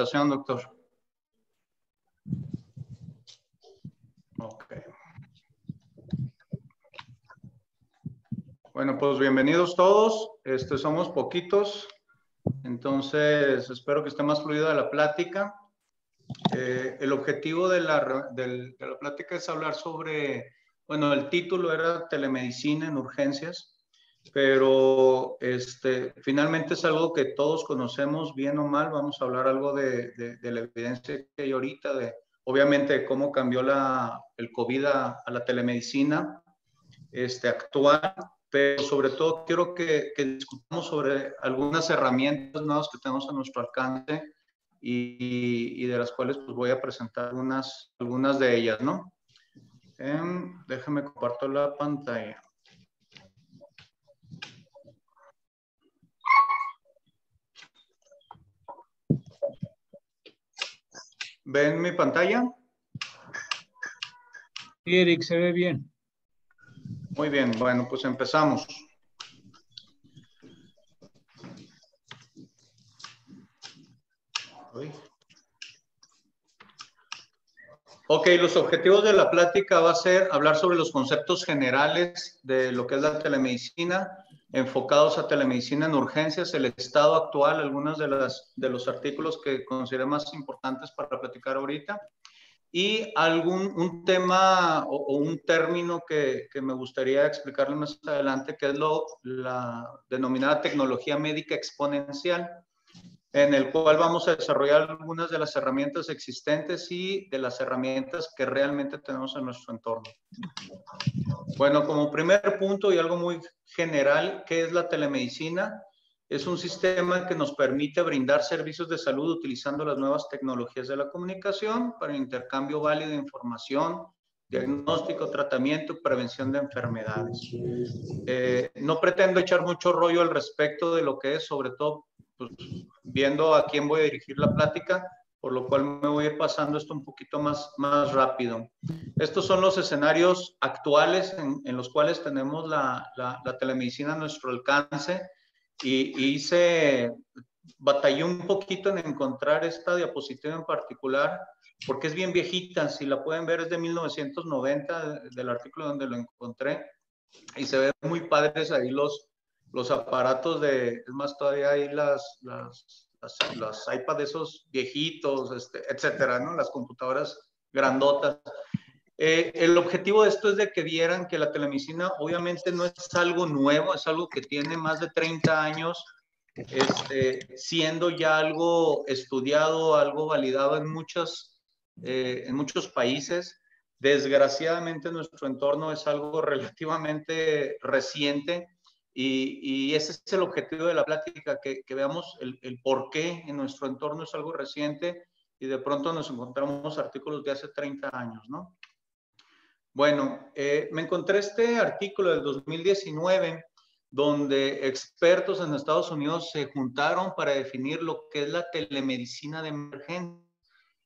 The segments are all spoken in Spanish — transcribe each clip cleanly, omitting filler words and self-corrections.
presentación, doctor. Ok. Bueno, pues bienvenidos todos. Somos poquitos, entonces espero que esté más fluida la plática. El objetivo de la plática es hablar sobre, bueno, el título era telemedicina en urgencias, pero finalmente es algo que todos conocemos bien o mal. Vamos a hablar algo de la evidencia que hay ahorita, obviamente de cómo cambió el COVID a la telemedicina actual, pero sobre todo quiero que discutamos sobre algunas herramientas nuevas que tenemos a nuestro alcance y de las cuales pues voy a presentar algunas de ellas, ¿no? Déjame compartir la pantalla. ¿Ven mi pantalla? Sí, Eric, se ve bien. Muy bien, bueno, pues empezamos. Ok, los objetivos de la plática va a ser hablar sobre los conceptos generales de lo que es la telemedicina, enfocados a telemedicina en urgencias, el estado actual, algunos de los artículos que consideré más importantes para platicar ahorita, y un tema o un término que me gustaría explicarles más adelante, que es la denominada tecnología médica exponencial, en el cual vamos a desarrollar algunas de las herramientas existentes y de las herramientas que realmente tenemos en nuestro entorno. Bueno, como primer punto y algo muy general, ¿qué es la telemedicina? Es un sistema que nos permite brindar servicios de salud utilizando las nuevas tecnologías de la comunicación para intercambio válido de información, diagnóstico, tratamiento y prevención de enfermedades. No pretendo echar mucho rollo al respecto de lo que es, sobre todo pues, viendo a quién voy a dirigir la plática, por lo cual me voy a ir pasando esto un poquito más rápido. Estos son los escenarios actuales en los cuales tenemos la telemedicina a nuestro alcance y batallé un poquito en encontrar esta diapositiva en particular, porque es bien viejita. Si la pueden ver, es de 1990, del artículo donde lo encontré, y se ven muy padres ahí los aparatos es más, todavía hay las iPad de esos viejitos, etcétera, ¿no? Las computadoras grandotas. El objetivo de esto es de que vieran que la telemedicina obviamente no es algo nuevo, es algo que tiene más de 30 años siendo ya algo estudiado, algo validado en muchos países. Desgraciadamente en nuestro entorno es algo relativamente reciente y ese es el objetivo de la plática, que veamos el por qué en nuestro entorno es algo reciente y de pronto nos encontramos artículos de hace 30 años, ¿no? Bueno, me encontré este artículo del 2019 donde expertos en Estados Unidos se juntaron para definir lo que es la telemedicina de emergencia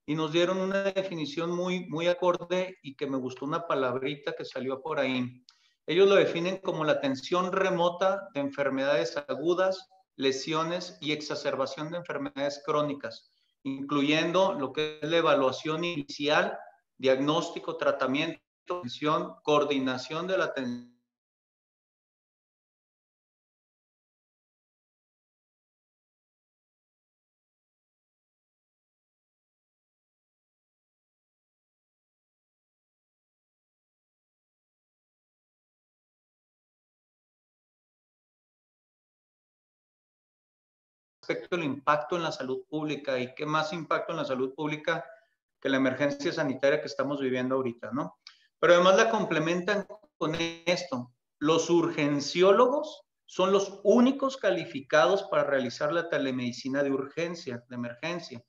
y nos dieron una definición muy acorde y que me gustó una palabrita que salió por ahí. Ellos lo definen como la atención remota de enfermedades agudas, lesiones y exacerbación de enfermedades crónicas, incluyendo lo que es la evaluación inicial, diagnóstico, tratamiento, atención, coordinación de la atención respecto al impacto en la salud pública, y qué más impacto en la salud pública que la emergencia sanitaria que estamos viviendo ahorita, ¿no? Pero además la complementan con esto. Los urgenciólogos son los únicos calificados para realizar la telemedicina de urgencia, de emergencia,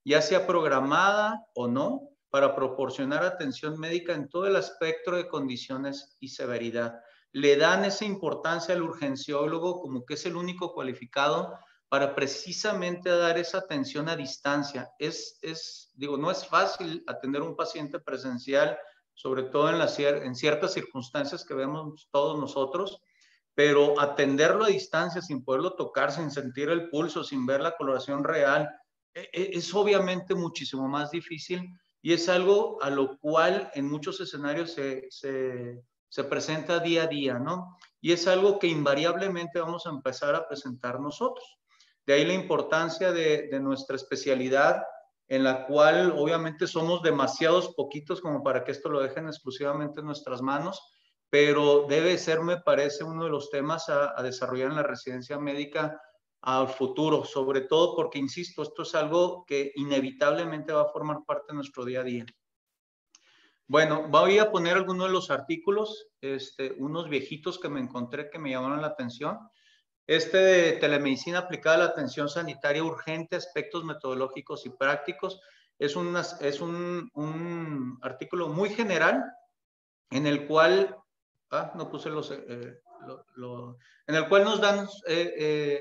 ya sea programada o no, para proporcionar atención médica en todo el espectro de condiciones y severidad. Le dan esa importancia al urgenciólogo como que es el único cualificado para precisamente dar esa atención a distancia. Digo, no es fácil atender a un paciente presencial, sobre todo en ciertas circunstancias que vemos todos nosotros, pero atenderlo a distancia sin poderlo tocar, sin sentir el pulso, sin ver la coloración real, es obviamente muchísimo más difícil y es algo a lo cual en muchos escenarios se presenta día a día, ¿no? Y es algo que invariablemente vamos a empezar a presentar nosotros. De ahí la importancia de nuestra especialidad, en la cual obviamente somos demasiados poquitos como para que esto lo dejen exclusivamente en nuestras manos, pero debe ser, me parece, uno de los temas a desarrollar en la residencia médica al futuro, sobre todo porque, insisto, esto es algo que inevitablemente va a formar parte de nuestro día a día. Bueno, voy a poner algunos de los artículos, unos viejitos que me encontré que me llamaron la atención. De telemedicina aplicada a la atención sanitaria urgente, aspectos metodológicos y prácticos, es un artículo muy general en el cual, no puse en el cual nos dan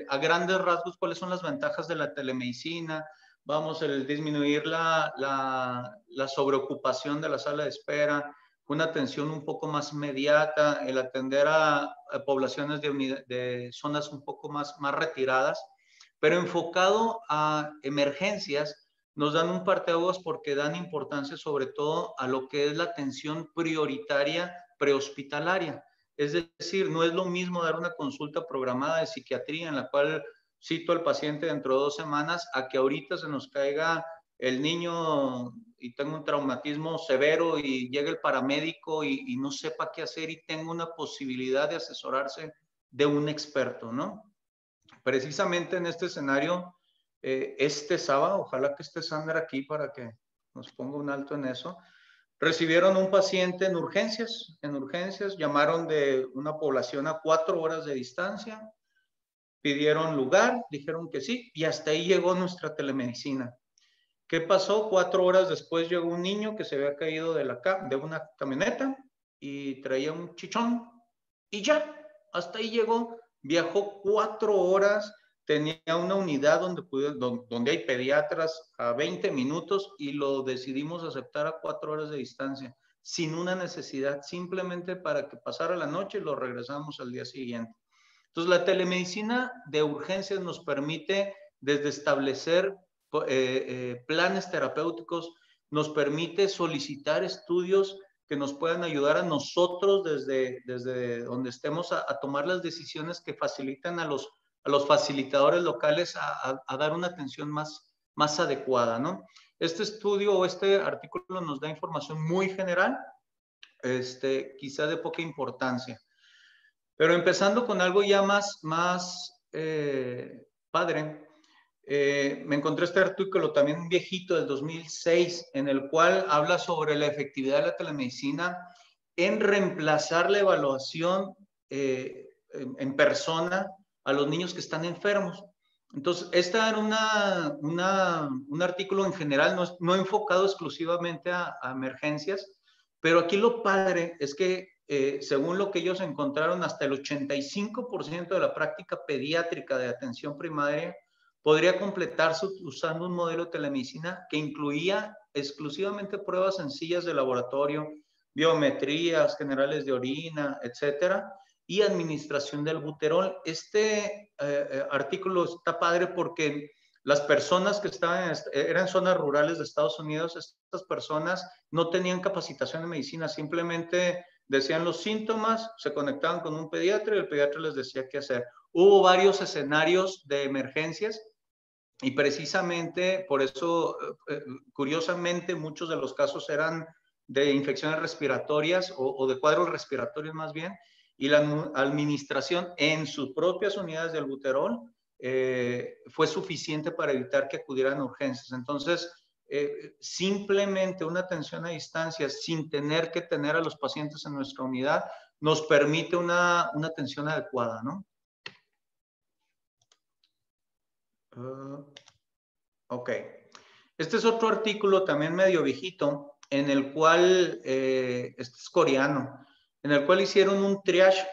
a grandes rasgos cuáles son las ventajas de la telemedicina. Vamos, el disminuir la sobreocupación de la sala de espera, una atención un poco más inmediata, el atender a poblaciones de zonas un poco más retiradas, pero enfocado a emergencias. Nos dan un parteaguas porque dan importancia sobre todo a lo que es la atención prioritaria prehospitalaria. Es decir, no es lo mismo dar una consulta programada de psiquiatría en la cual cito al paciente dentro de 2 semanas a que ahorita se nos caiga el niño y tenga un traumatismo severo y llegue el paramédico y no sepa qué hacer y tenga una posibilidad de asesorarse de un experto, ¿no? Precisamente en este escenario, sábado, ojalá que esté Sandra aquí para que nos ponga un alto en eso, recibieron un paciente en urgencias, llamaron de una población a 4 horas de distancia, pidieron lugar, dijeron que sí, y hasta ahí llegó nuestra telemedicina. ¿Qué pasó? 4 horas después llegó un niño que se había caído de una camioneta y traía un chichón, y ya, hasta ahí llegó. Viajó 4 horas, tenía una unidad donde hay pediatras a 20 minutos y lo decidimos aceptar a 4 horas de distancia, sin una necesidad, simplemente para que pasara la noche y lo regresamos al día siguiente. Entonces, la telemedicina de urgencias nos permite desde establecer planes terapéuticos, nos permite solicitar estudios que nos puedan ayudar a nosotros desde donde estemos a tomar las decisiones que facilitan a los facilitadores locales a dar una atención más adecuada, ¿no? Este estudio o este artículo nos da información muy general, quizá de poca importancia. Pero empezando con algo ya más padre, me encontré este artículo también viejito del 2006, en el cual habla sobre la efectividad de la telemedicina en reemplazar la evaluación en persona a los niños que están enfermos. Entonces, esta era un artículo en general, no enfocado exclusivamente a emergencias, pero aquí lo padre es que según lo que ellos encontraron, hasta el 85% de la práctica pediátrica de atención primaria podría completarse usando un modelo de telemedicina que incluía exclusivamente pruebas sencillas de laboratorio, biometrías, generales de orina, etcétera, y administración del albuterol. Artículo está padre porque las personas que eran zonas rurales de Estados Unidos, estas personas no tenían capacitación en medicina, simplemente decían los síntomas, se conectaban con un pediatra y el pediatra les decía qué hacer. Hubo varios escenarios de emergencias y precisamente por eso, curiosamente, muchos de los casos eran de infecciones respiratorias o de cuadros respiratorios más bien, y la administración en sus propias unidades de albuterol fue suficiente para evitar que acudieran a urgencias. Entonces, simplemente una atención a distancia sin tener que tener a los pacientes en nuestra unidad nos permite una atención adecuada, ¿no? Ok. Este es otro artículo también medio viejito, en el cual, este es coreano, en el cual hicieron un triage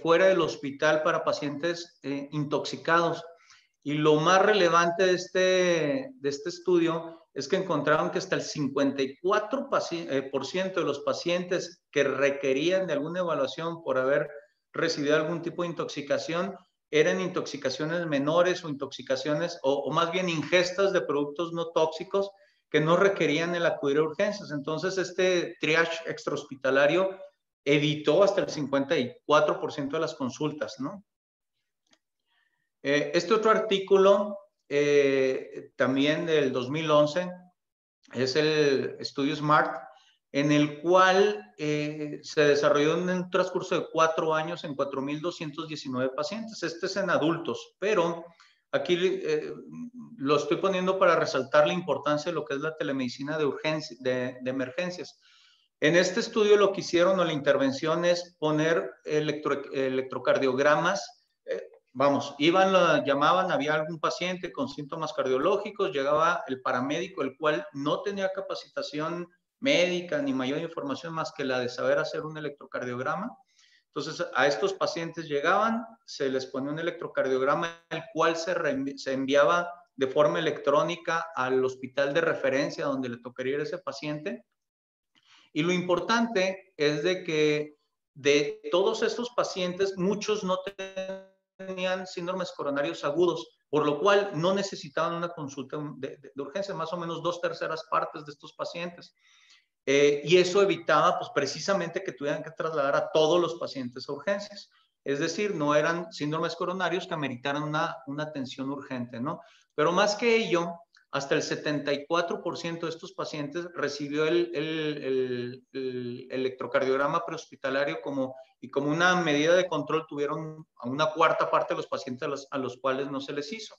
fuera del hospital para pacientes intoxicados. Y lo más relevante de este estudio es que encontraron que hasta el 54% de los pacientes que requerían de alguna evaluación por haber recibido algún tipo de intoxicación eran intoxicaciones menores o intoxicaciones, o más bien ingestas de productos no tóxicos que no requerían el acudir a urgencias. Entonces, este triage extrahospitalario evitó hasta el 54% de las consultas, ¿no? Este otro artículo, también del 2011, es el estudio SMART, en el cual se desarrolló en un transcurso de 4 años en 4,219 pacientes. Este es en adultos, pero aquí lo estoy poniendo para resaltar la importancia de lo que es la telemedicina de urgencia, de emergencias. En este estudio lo que hicieron o la intervención es poner electrocardiogramas. Vamos, llamaban, había algún paciente con síntomas cardiológicos, llegaba el paramédico, el cual no tenía capacitación médica ni mayor información más que la de saber hacer un electrocardiograma. Entonces, a estos pacientes llegaban, se les ponía un electrocardiograma, el cual se enviaba de forma electrónica al hospital de referencia donde le tocaría ir a ese paciente. Y lo importante es de que de todos estos pacientes, muchos no tenían síndromes coronarios agudos, por lo cual no necesitaban una consulta de urgencia, más o menos 2/3 partes de estos pacientes. Y eso evitaba, pues, precisamente que tuvieran que trasladar a todos los pacientes a urgencias. Es decir, no eran síndromes coronarios que ameritaran una atención urgente, ¿no? Pero más que ello, hasta el 74% de estos pacientes recibió el electrocardiograma prehospitalario como una medida de control. Tuvieron a una cuarta parte de los pacientes a los cuales no se les hizo.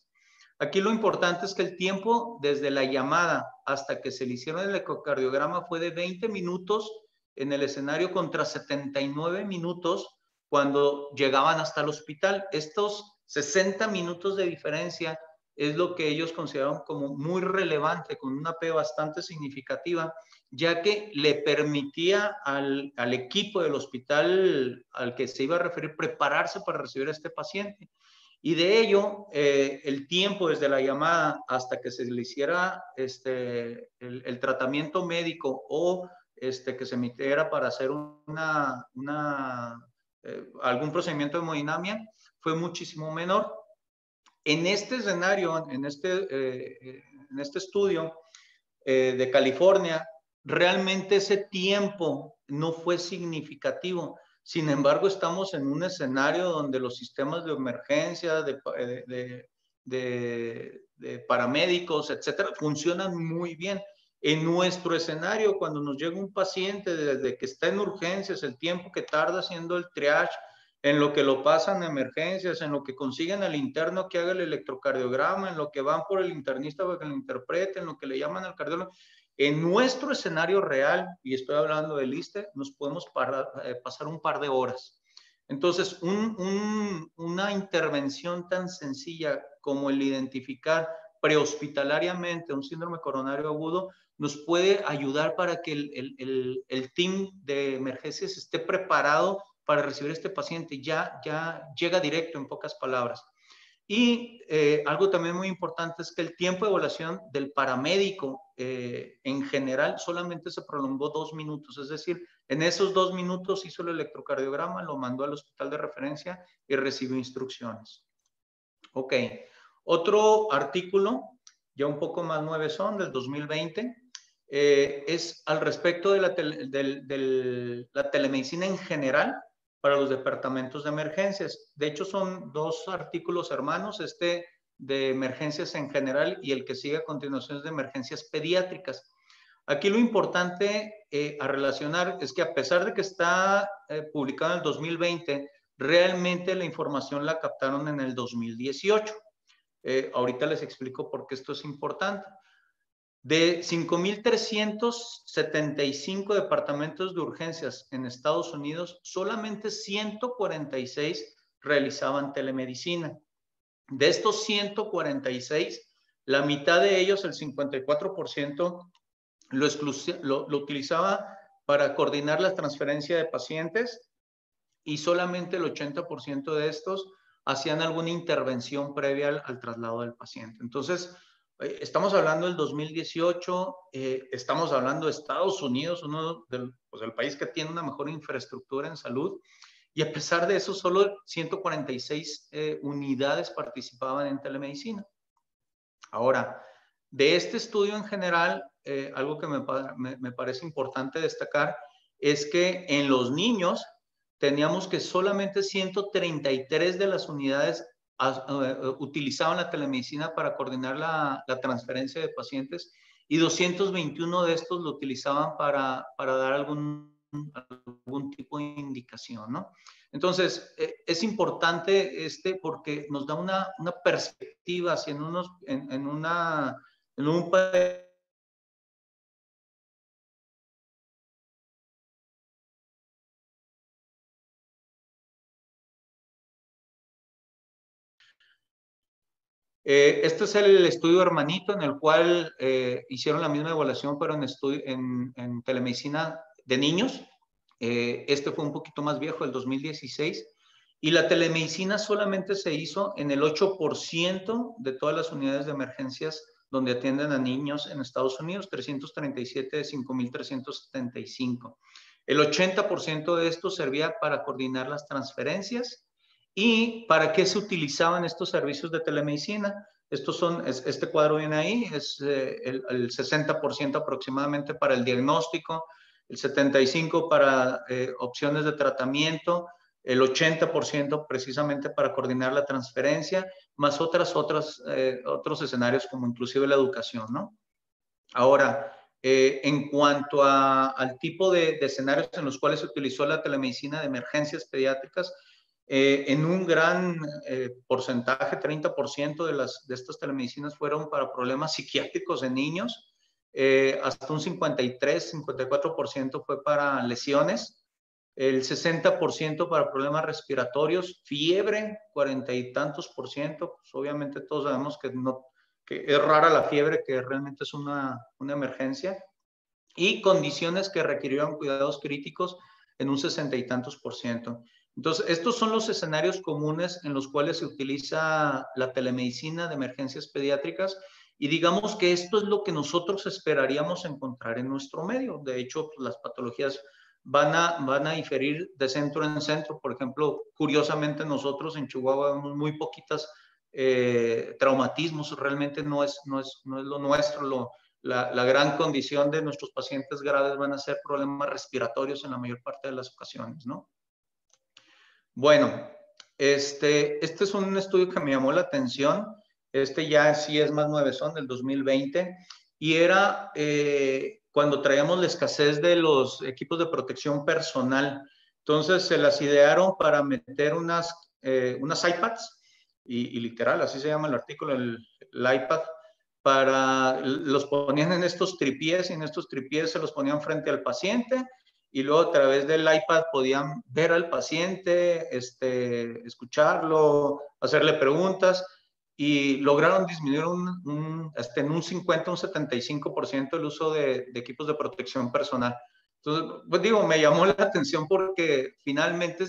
Aquí lo importante es que el tiempo desde la llamada hasta que se le hicieron el ecocardiograma fue de 20 minutos en el escenario contra 79 minutos cuando llegaban hasta el hospital. Estos 60 minutos de diferencia es lo que ellos consideraron como muy relevante, con una P bastante significativa, ya que le permitía al equipo del hospital al que se iba a referir prepararse para recibir a este paciente. Y de ello, el tiempo desde la llamada hasta que se le hiciera el tratamiento médico o que se emitiera para hacer algún procedimiento de hemodinamia fue muchísimo menor. En este escenario, en este estudio de California, realmente ese tiempo no fue significativo. Sin embargo, estamos en un escenario donde los sistemas de emergencia, de paramédicos, etcétera, funcionan muy bien. En nuestro escenario, cuando nos llega un paciente desde que está en urgencias, el tiempo que tarda haciendo el triage, en lo que lo pasan a emergencias, en lo que consiguen al interno que haga el electrocardiograma, en lo que van por el internista para que lo interprete, en lo que le llaman al cardiólogo. En nuestro escenario real, y estoy hablando del ISSSTE, nos podemos pasar un par de horas. Entonces, una intervención tan sencilla como el identificar prehospitalariamente un síndrome coronario agudo nos puede ayudar para que el team de emergencias esté preparado para recibir a este paciente. Ya llega directo, en pocas palabras. Y algo también muy importante es que el tiempo de evaluación del paramédico en general solamente se prolongó 2 minutos. Es decir, en esos 2 minutos hizo el electrocardiograma, lo mandó al hospital de referencia y recibió instrucciones. Ok. Otro artículo, ya un poco más nuevezón, del 2020, es al respecto de la telemedicina en general para los departamentos de emergencias. De hecho, son 2 artículos hermanos, de emergencias en general y el que sigue a continuación es de emergencias pediátricas. Aquí lo importante a relacionar es que a pesar de que está publicado en el 2020, realmente la información la captaron en el 2018. Ahorita les explico por qué esto es importante. De 5,375 departamentos de urgencias en Estados Unidos, solamente 146 realizaban telemedicina. De estos 146, la mitad de ellos, el 54%, lo utilizaba para coordinar la transferencia de pacientes y solamente el 80% de estos hacían alguna intervención previa al traslado del paciente. Entonces, estamos hablando del 2018, estamos hablando de Estados Unidos, uno del país que tiene una mejor infraestructura en salud, y a pesar de eso, solo 146 unidades participaban en telemedicina. Ahora, de este estudio en general, algo que me parece importante destacar es que en los niños teníamos que solamente 133 de las unidades utilizaban la telemedicina para coordinar la transferencia de pacientes y 221 de estos lo utilizaban para dar algún tipo de indicación, ¿no? Entonces, es importante porque nos da una perspectiva hacia en un país. Este es el estudio hermanito en el cual hicieron la misma evaluación, pero en telemedicina de niños. Este fue un poquito más viejo, el 2016. Y la telemedicina solamente se hizo en el 8% de todas las unidades de emergencias donde atienden a niños en Estados Unidos, 337 de 5,375. El 80% de esto servía para coordinar las transferencias. ¿Y para qué se utilizaban estos servicios de telemedicina? Este cuadro viene ahí, es el 60% aproximadamente para el diagnóstico, el 75% para opciones de tratamiento, el 80% precisamente para coordinar la transferencia, más otros escenarios como inclusive la educación, ¿no? Ahora, en cuanto al tipo de escenarios en los cuales se utilizó la telemedicina de emergencias pediátricas, en un gran porcentaje, 30% de estas telemedicinas fueron para problemas psiquiátricos en niños, hasta un 53-54% fue para lesiones, el 60% para problemas respiratorios, fiebre, 40 y tantos por ciento, pues obviamente todos sabemos que es rara la fiebre, que realmente es una emergencia, y condiciones que requirieron cuidados críticos en un 60 y tantos por ciento. Entonces, estos son los escenarios comunes en los cuales se utiliza la telemedicina de emergencias pediátricas y digamos que esto es lo que nosotros esperaríamos encontrar en nuestro medio. De hecho, pues, las patologías van a diferir de centro en centro. Por ejemplo, curiosamente nosotros en Chihuahua vemos muy poquitas traumatismos, realmente no es lo nuestro, la gran condición de nuestros pacientes graves van a ser problemas respiratorios en la mayor parte de las ocasiones, ¿no? Bueno, este es un estudio que me llamó la atención. Este ya sí es más nuevezón, del 2020, y era cuando traíamos la escasez de los equipos de protección personal. Entonces se las idearon para meter unas iPads, y literal, así se llama el artículo, el iPad, los ponían en estos tripiés y en estos tripiés se los ponían frente al paciente y luego a través del iPad podían ver al paciente, escucharlo, hacerle preguntas y lograron disminuir en un 50, un 75% el uso de equipos de protección personal. Entonces, pues digo, me llamó la atención porque finalmente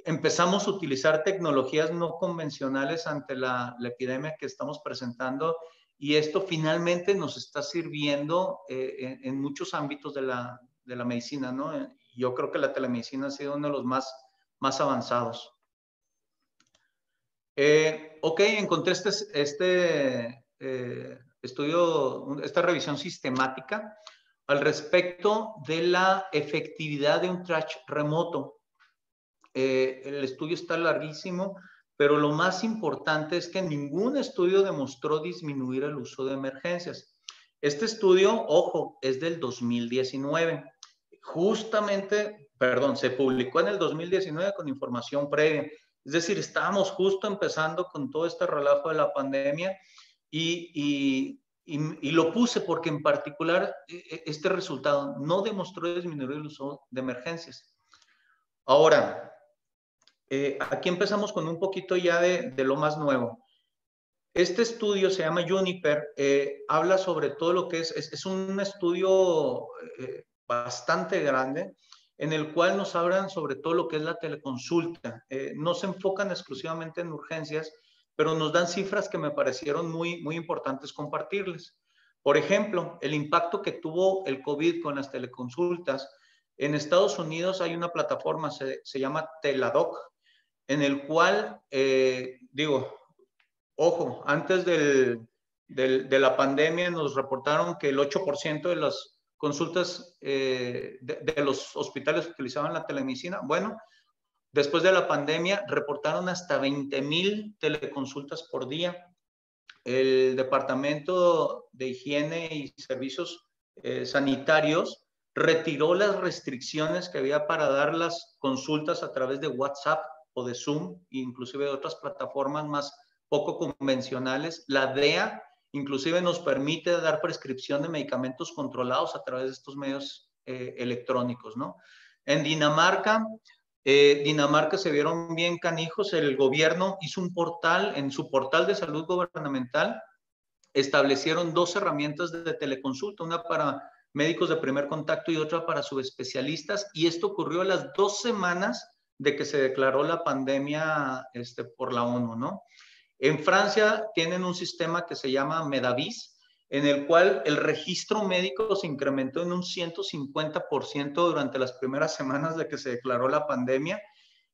empezamos a utilizar tecnologías no convencionales ante la epidemia que estamos presentando y esto finalmente nos está sirviendo en muchos ámbitos de la medicina, ¿no? Yo creo que la telemedicina ha sido uno de los más avanzados. Ok, encontré estudio, esta revisión sistemática al respecto de la efectividad de un triage remoto. El estudio está larguísimo, pero lo más importante es que ningún estudio demostró disminuir el uso de emergencias. Este estudio, ojo, es del 2019. Justamente, perdón, se publicó en el 2019 con información previa. Es decir, estábamos justo empezando con todo este relajo de la pandemia y lo puse porque en particular este resultado no demostró disminuir el uso de emergencias. Ahora, aquí empezamos con un poquito ya de lo más nuevo. Este estudio se llama Juniper, habla sobre todo lo que es un estudio bastante grande en el cual nos hablan sobre todo lo que es la teleconsulta. No se enfocan exclusivamente en urgencias, pero nos dan cifras que me parecieron muy, muy importantes compartirles. Por ejemplo, el impacto que tuvo el COVID con las teleconsultas En Estados Unidos hay una plataforma, se llama Teladoc, en el cual, ojo, antes de la pandemia nos reportaron que el 8% de las consultas de los hospitales utilizaban la telemedicina. Bueno, después de la pandemia reportaron hasta 20,000 teleconsultas por día. El Departamento de Higiene y Servicios Sanitarios retiró las restricciones que había para dar las consultas a través de WhatsApp o de Zoom, inclusive de otras plataformas más poco convencionales. La DEA inclusive nos permite dar prescripción de medicamentos controlados a través de estos medios electrónicos, ¿no? En Dinamarca se vieron bien canijos. El gobierno hizo un portal, en su portal de salud gubernamental, establecieron 2 herramientas de teleconsulta, una para médicos de primer contacto y otra para subespecialistas, y esto ocurrió a las 2 semanas de que se declaró la pandemia por la ONU, ¿no? En Francia tienen un sistema que se llama Medavis, en el cual el registro médico se incrementó en un 150% durante las primeras semanas de que se declaró la pandemia.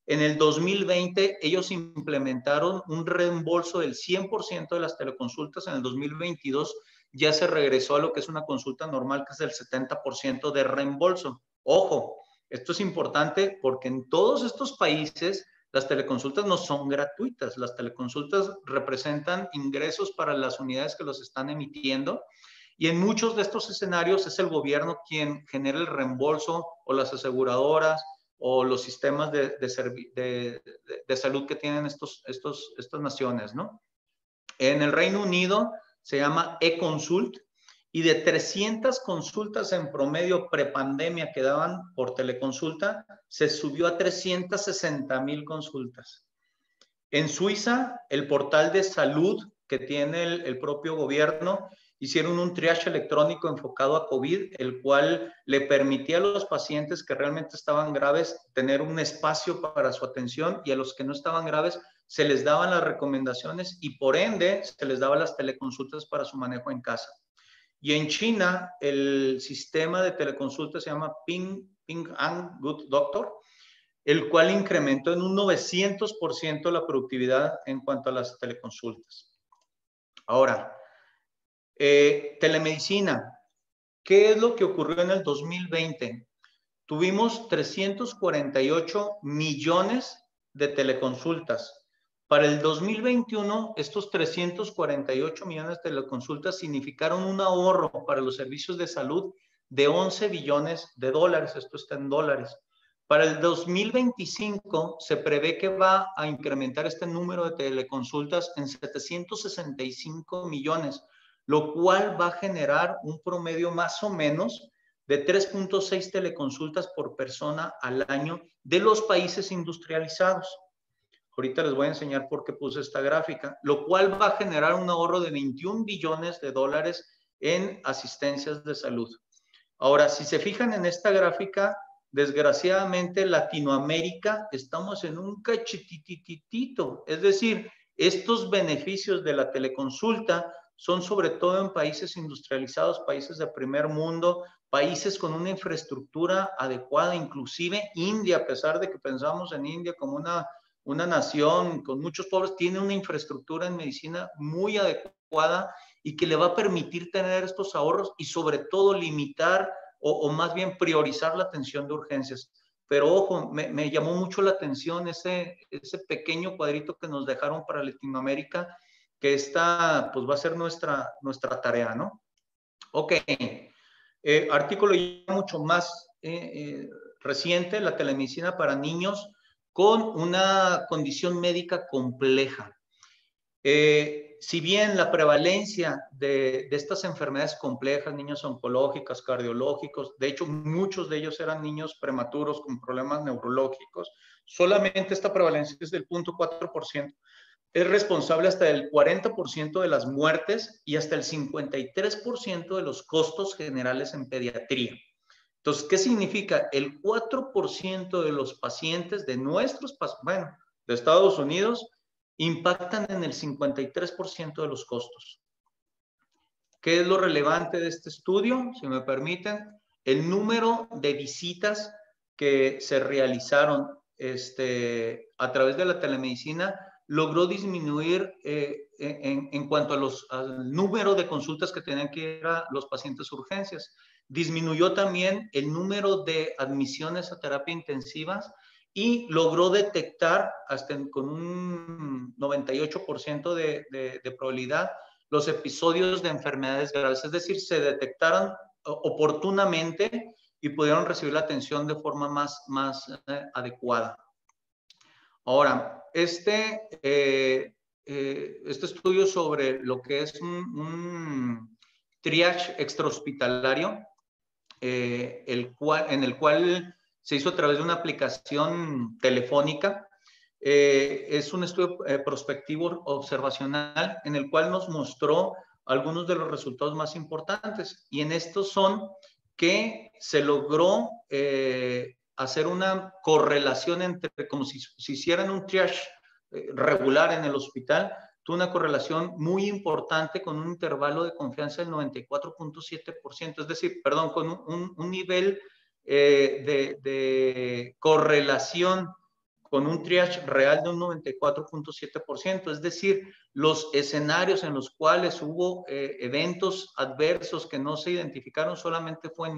En el 2020 ellos implementaron un reembolso del 100% de las teleconsultas. En el 2022 ya se regresó a lo que es una consulta normal, que es el 70% de reembolso. Ojo, esto es importante porque en todos estos países las teleconsultas no son gratuitas. Las teleconsultas representan ingresos para las unidades que los están emitiendo, y en muchos de estos escenarios es el gobierno quien genera el reembolso, o las aseguradoras, o los sistemas de salud que tienen estas naciones, ¿no? En el Reino Unido se llama eConsult, y de 300 consultas en promedio prepandemia que daban por teleconsulta, se subió a 360,000 consultas. En Suiza, el portal de salud que tiene el propio gobierno, hicieron un triage electrónico enfocado a COVID, el cual le permitía a los pacientes que realmente estaban graves tener un espacio para su atención, y a los que no estaban graves se les daban las recomendaciones y por ende se les daban las teleconsultas para su manejo en casa. Y en China, el sistema de teleconsulta se llama Ping An Good Doctor, el cual incrementó en un 900% la productividad en cuanto a las teleconsultas. Ahora, telemedicina. ¿Qué es lo que ocurrió en el 2020? Tuvimos 348 millones de teleconsultas. Para el 2021, estos 348 millones de teleconsultas significaron un ahorro para los servicios de salud de 11 billones de dólares. Esto está en dólares. Para el 2025 se prevé que va a incrementar este número de teleconsultas en 765 millones, lo cual va a generar un promedio más o menos de 3.6 teleconsultas por persona al año de los países industrializados. Ahorita les voy a enseñar por qué puse esta gráfica, lo cual va a generar un ahorro de 21 billones de dólares en asistencias de salud. Ahora, si se fijan en esta gráfica, desgraciadamente Latinoamérica estamos en un cachitititito. Es decir, estos beneficios de la teleconsulta son sobre todo en países industrializados, países de primer mundo, países con una infraestructura adecuada, inclusive India, a pesar de que pensamos en India como una nación con muchos pobres, tiene una infraestructura en medicina muy adecuada y que le va a permitir tener estos ahorros y sobre todo limitar o más bien priorizar la atención de urgencias. Pero ojo, me llamó mucho la atención ese pequeño cuadrito que nos dejaron para Latinoamérica, que esta pues va a ser nuestra tarea, ¿no? Ok, artículo ya mucho más reciente, la telemedicina para niños con una condición médica compleja. Si bien la prevalencia de estas enfermedades complejas, niños oncológicas, cardiológicos, de hecho muchos de ellos eran niños prematuros con problemas neurológicos, solamente esta prevalencia es del 0.4%. Es responsable hasta del 40% de las muertes y hasta el 53% de los costos generales en pediatría. Entonces, ¿qué significa? El 4% de los pacientes de de Estados Unidos impactan en el 53% de los costos. ¿Qué es lo relevante de este estudio? Si me permiten, el número de visitas que se realizaron a través de la telemedicina logró disminuir en cuanto a al número de consultas que tenían que ir a los pacientes urgencias. Disminuyó también el número de admisiones a terapia intensivas y logró detectar hasta con un 98% de probabilidad los episodios de enfermedades graves, es decir, se detectaron oportunamente y pudieron recibir la atención de forma más adecuada. Ahora, este estudio sobre lo que es un triage extrahospitalario, en el cual se hizo a través de una aplicación telefónica, es un estudio prospectivo observacional en el cual nos mostró algunos de los resultados más importantes, y en estos son que se logró hacer una correlación entre, como si hicieran un triage regular en el hospital, tuvo una correlación muy importante con un intervalo de confianza del 94.7%, es decir, perdón, con un nivel de correlación con un triage real de un 94.7%, es decir, los escenarios en los cuales hubo eventos adversos que no se identificaron solamente fue en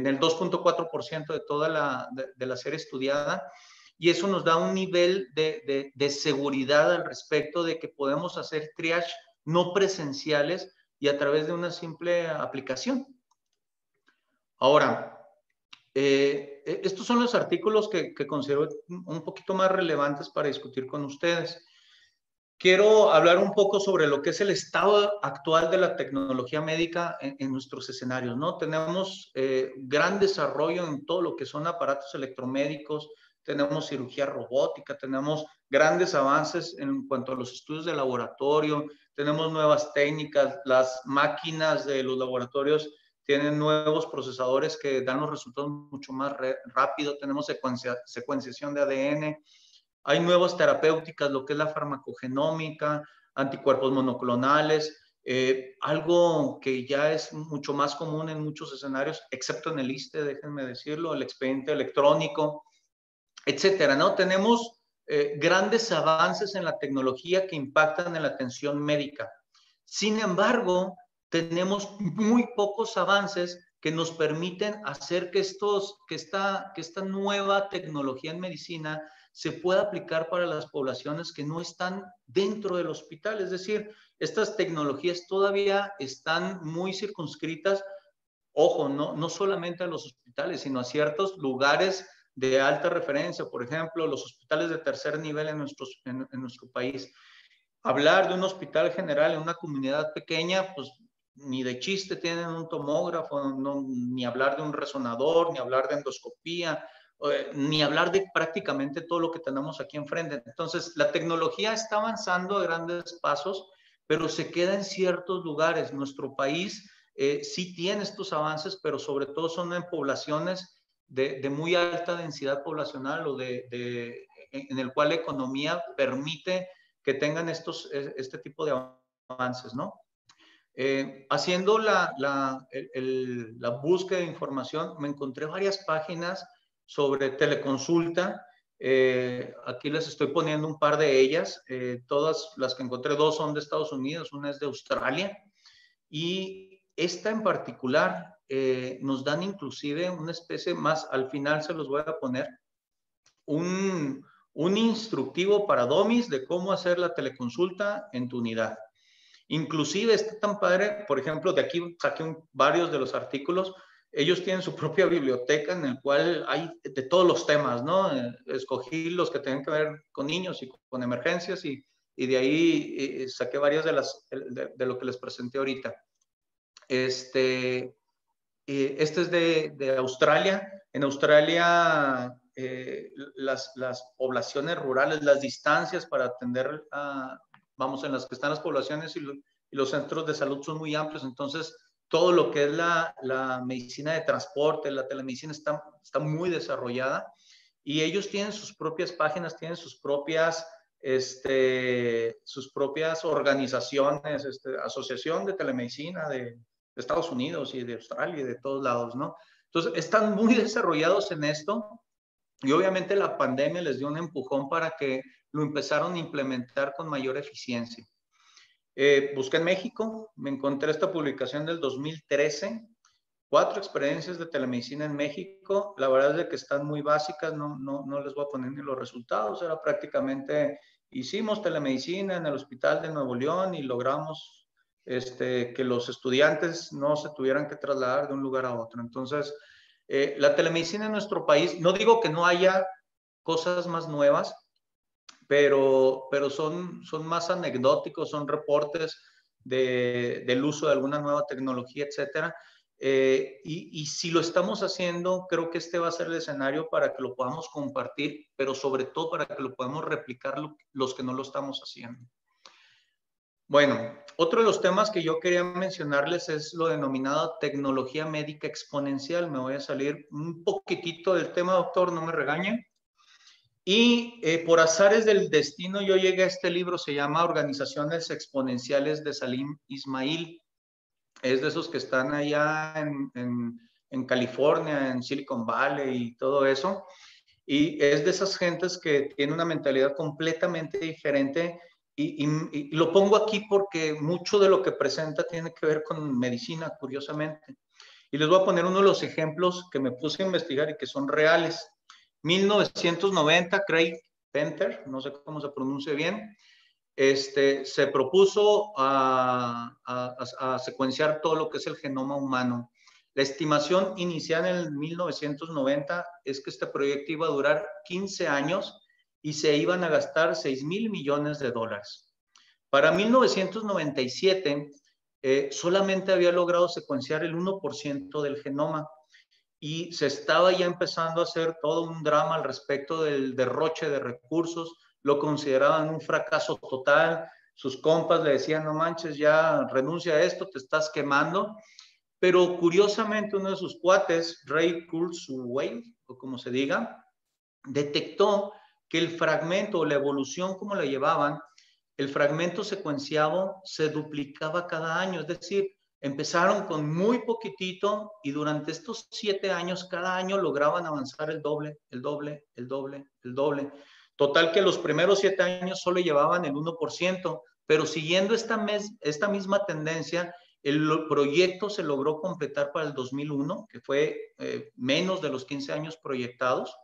el 2.4% de toda la serie estudiada, y eso nos da un nivel de seguridad al respecto de que podemos hacer triage no presenciales y a través de una simple aplicación. Ahora, estos son los artículos que considero un poquito más relevantes para discutir con ustedes. Quiero hablar un poco sobre lo que es el estado actual de la tecnología médica en nuestros escenarios, ¿no? Tenemos gran desarrollo en todo lo que son aparatos electromédicos, tenemos cirugía robótica, tenemos grandes avances en cuanto a los estudios de laboratorio, tenemos nuevas técnicas, las máquinas de los laboratorios tienen nuevos procesadores que dan los resultados mucho más rápido, tenemos secuenciación de ADN, hay nuevas terapéuticas, lo que es la farmacogenómica, anticuerpos monoclonales, algo que ya es mucho más común en muchos escenarios, excepto en el ISSSTE, déjenme decirlo, el expediente electrónico, etcétera, ¿no? Tenemos grandes avances en la tecnología que impactan en la atención médica. Sin embargo, tenemos muy pocos avances que nos permiten hacer que esta nueva tecnología en medicina se pueda aplicar para las poblaciones que no están dentro del hospital. Es decir, estas tecnologías todavía están muy circunscritas, ojo, no solamente a los hospitales, sino a ciertos lugares de alta referencia, por ejemplo, los hospitales de tercer nivel en nuestro país. Hablar de un hospital general en una comunidad pequeña, pues ni de chiste tienen un tomógrafo, ni hablar de un resonador, ni hablar de endoscopía, ni hablar de prácticamente todo lo que tenemos aquí enfrente. Entonces, la tecnología está avanzando a grandes pasos, pero se queda en ciertos lugares. Nuestro país sí tiene estos avances, pero sobre todo son en poblaciones de muy alta densidad poblacional o en el cual la economía permite que tengan este tipo de avances, ¿no? Haciendo la búsqueda de información, me encontré varias páginas sobre teleconsulta. Aquí les estoy poniendo un par de ellas. Todas las que encontré, dos son de Estados Unidos, una es de Australia. Y esta en particular nos dan inclusive una especie más, al final se los voy a poner, un instructivo para domis de cómo hacer la teleconsulta en tu unidad. Inclusive está tan padre, por ejemplo, de aquí saqué varios de los artículos, ellos tienen su propia biblioteca en el cual hay de todos los temas, ¿no? Escogí los que tienen que ver con niños y con emergencias y de ahí saqué varias de lo que les presenté ahorita. Este es de Australia. En Australia, las poblaciones rurales, las distancias para atender, vamos, en las que están las poblaciones y los centros de salud son muy amplios. Entonces, todo lo que es la medicina de transporte, la telemedicina está muy desarrollada y ellos tienen sus propias páginas, tienen sus propias organizaciones, asociación de telemedicina, Estados Unidos y de Australia y de todos lados, ¿no? Entonces, están muy desarrollados en esto y obviamente la pandemia les dio un empujón para que lo empezaron a implementar con mayor eficiencia. Busqué en México, me encontré esta publicación del 2013, 4 experiencias de telemedicina en México. La verdad es de que están muy básicas, no les voy a poner ni los resultados. Era prácticamente, hicimos telemedicina en el Hospital de Nuevo León y logramos que los estudiantes no se tuvieran que trasladar de un lugar a otro. Entonces, la telemedicina en nuestro país, no digo que no haya cosas más nuevas, pero son más anecdóticos, son reportes del uso de alguna nueva tecnología, etcétera. Y si lo estamos haciendo, creo que este va a ser el escenario para que lo podamos compartir, pero sobre todo para que lo podamos replicar los que no lo estamos haciendo. Bueno, otro de los temas que yo quería mencionarles es lo denominado tecnología médica exponencial. Me voy a salir un poquitito del tema, doctor, no me regañen. Y por azares del destino yo llegué a este libro, se llama Organizaciones Exponenciales de Salim Ismail. Es de esos que están allá en California, en Silicon Valley y todo eso. Y es de esas gentes que tienen una mentalidad completamente diferente. Y lo pongo aquí porque mucho de lo que presenta tiene que ver con medicina, curiosamente. Y les voy a poner uno de los ejemplos que me puse a investigar y que son reales. 1990, Craig Venter, no sé cómo se pronuncia bien, se propuso a secuenciar todo lo que es el genoma humano. La estimación inicial en 1990 es que este proyecto iba a durar 15 años y se iban a gastar 6,000 millones de dólares. Para 1997, solamente había logrado secuenciar el 1% del genoma y se estaba ya empezando a hacer todo un drama al respecto del derroche de recursos, lo consideraban un fracaso total, sus compas le decían, no manches, ya renuncia a esto, te estás quemando, pero curiosamente uno de sus cuates, Ray Kurzweil, o como se diga, detectó que el fragmento o la evolución como la llevaban, el fragmento secuenciado se duplicaba cada año, es decir, empezaron con muy poquitito y durante estos 7 años, cada año lograban avanzar el doble, el doble, el doble, el doble. Total que los primeros 7 años solo llevaban el 1%, pero siguiendo esta misma tendencia, el proyecto se logró completar para el 2001, que fue menos de los 15 años proyectados,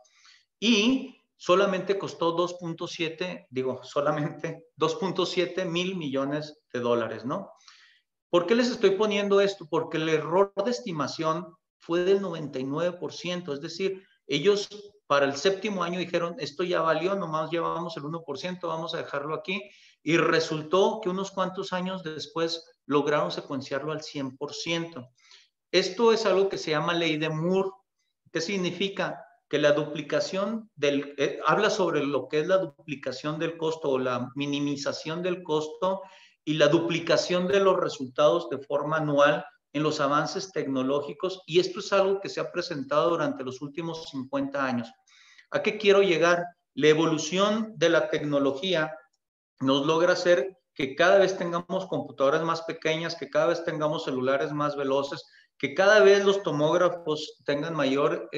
y solamente costó 2.7 mil millones de dólares, ¿no? ¿Por qué les estoy poniendo esto? Porque el error de estimación fue del 99%, es decir, ellos para el 7º año dijeron, esto ya valió, nomás llevamos el 1%, vamos a dejarlo aquí, y resultó que unos cuantos años después lograron secuenciarlo al 100%. Esto es algo que se llama ley de Moore. ¿Qué significa? Que la duplicación habla sobre lo que es la duplicación del costo o la minimización del costo y la duplicación de los resultados de forma anual en los avances tecnológicos, y esto es algo que se ha presentado durante los últimos 50 años. ¿A qué quiero llegar? La evolución de la tecnología nos logra hacer que cada vez tengamos computadoras más pequeñas, que cada vez tengamos celulares más veloces, que cada vez los tomógrafos tengan mejor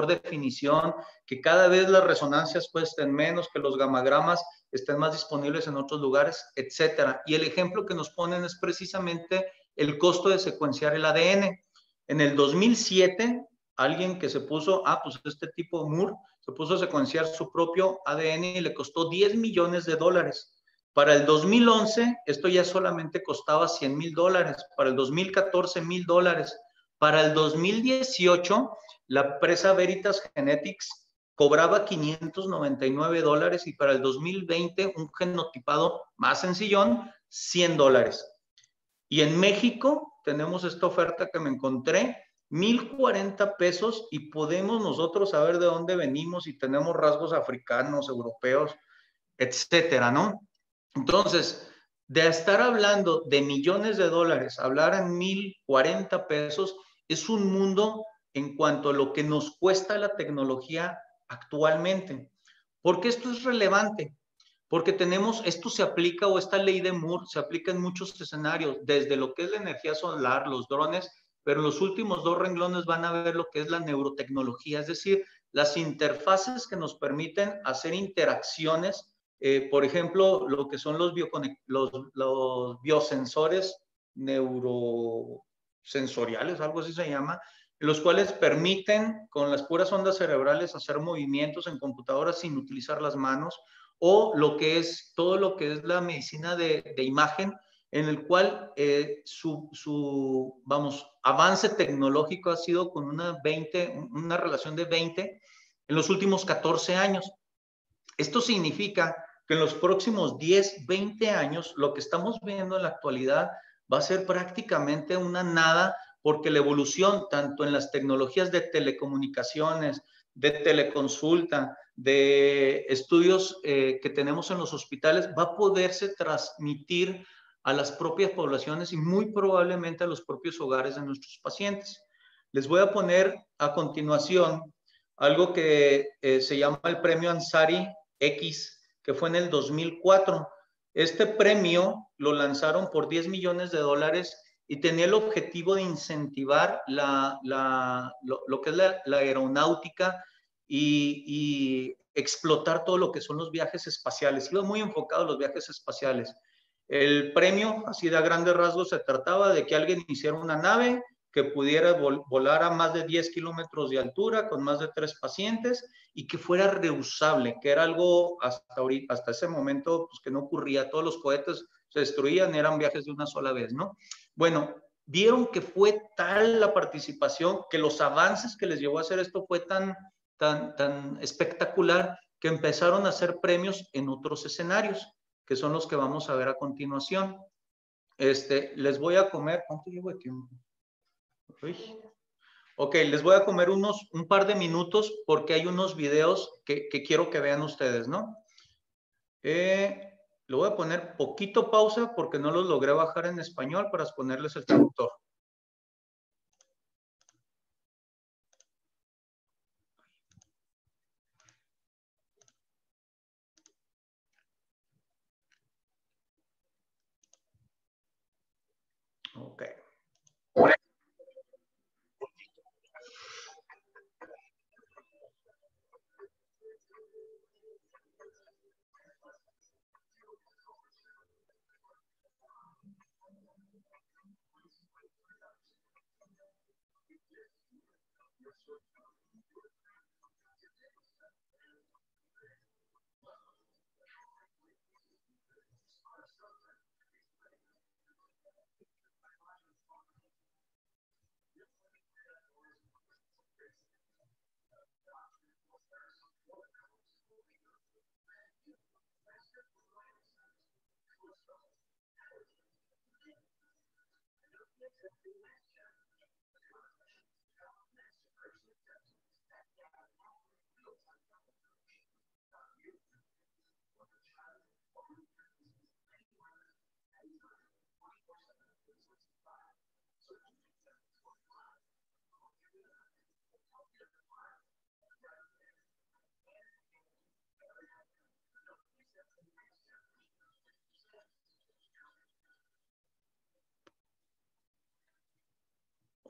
definición, que cada vez las resonancias cuesten menos, que los gamagramas estén más disponibles en otros lugares, etcétera. Y el ejemplo que nos ponen es precisamente el costo de secuenciar el ADN. En el 2007, alguien que se puso, pues este tipo Moore, se puso a secuenciar su propio ADN y le costó 10 millones de dólares. Para el 2011, esto ya solamente costaba 100 mil dólares. Para el 2014, $1,000. Para el 2018, la empresa Veritas Genetics cobraba $599 y para el 2020, un genotipado más sencillón, $100. Y en México tenemos esta oferta que me encontré, 1,040 pesos, y podemos nosotros saber de dónde venimos y tenemos rasgos africanos, europeos, etcétera, ¿no? Entonces, de estar hablando de millones de dólares, hablar en 1,040 pesos, es un mundo en cuanto a lo que nos cuesta la tecnología actualmente. ¿Por qué esto es relevante? porque esto se aplica, o esta ley de Moore se aplica en muchos escenarios, desde lo que es la energía solar, los drones, pero en los últimos 2 renglones van a ver lo que es la neurotecnología, es decir, las interfaces que nos permiten hacer interacciones, por ejemplo, lo que son los biosensores neurosensoriales, algo así se llama, los cuales permiten con las puras ondas cerebrales hacer movimientos en computadoras sin utilizar las manos, o todo lo que es la medicina de imagen, en el cual vamos, avance tecnológico ha sido con una relación de 20 en los últimos 14 años. Esto significa que en los próximos 10, 20 años, lo que estamos viendo en la actualidad va a ser prácticamente una nada, porque la evolución, tanto en las tecnologías de telecomunicaciones, de teleconsulta, de estudios que tenemos en los hospitales, va a poderse transmitir a las propias poblaciones y muy probablemente a los propios hogares de nuestros pacientes. Les voy a poner a continuación algo que se llama el premio Ansari X, que fue en el 2004. Este premio lo lanzaron por $10 millones y tenía el objetivo de incentivar lo que es la aeronáutica y explotar todo lo que son los viajes espaciales. Iba muy enfocado a los viajes espaciales. El premio, así de a grandes rasgos, se trataba de que alguien hiciera una nave que pudiera volar a más de 10 kilómetros de altura con más de 3 pacientes y que fuera reusable, que era algo hasta ese momento pues, que no ocurría. Todos los cohetes se destruían, eran viajes de una sola vez, ¿no? Bueno, vieron que fue tal la participación, que los avances que les llevó a hacer esto fue tan espectacular, que empezaron a hacer premios en otros escenarios, que son los que vamos a ver a continuación. Les voy a comer, ¿cuánto llevo de tiempo? Uy. Ok, les voy a comer un par de minutos porque hay unos videos que quiero que vean ustedes, ¿no? Le voy a poner poquito pausa porque no los logré bajar en español para ponerles el traductor. Ok.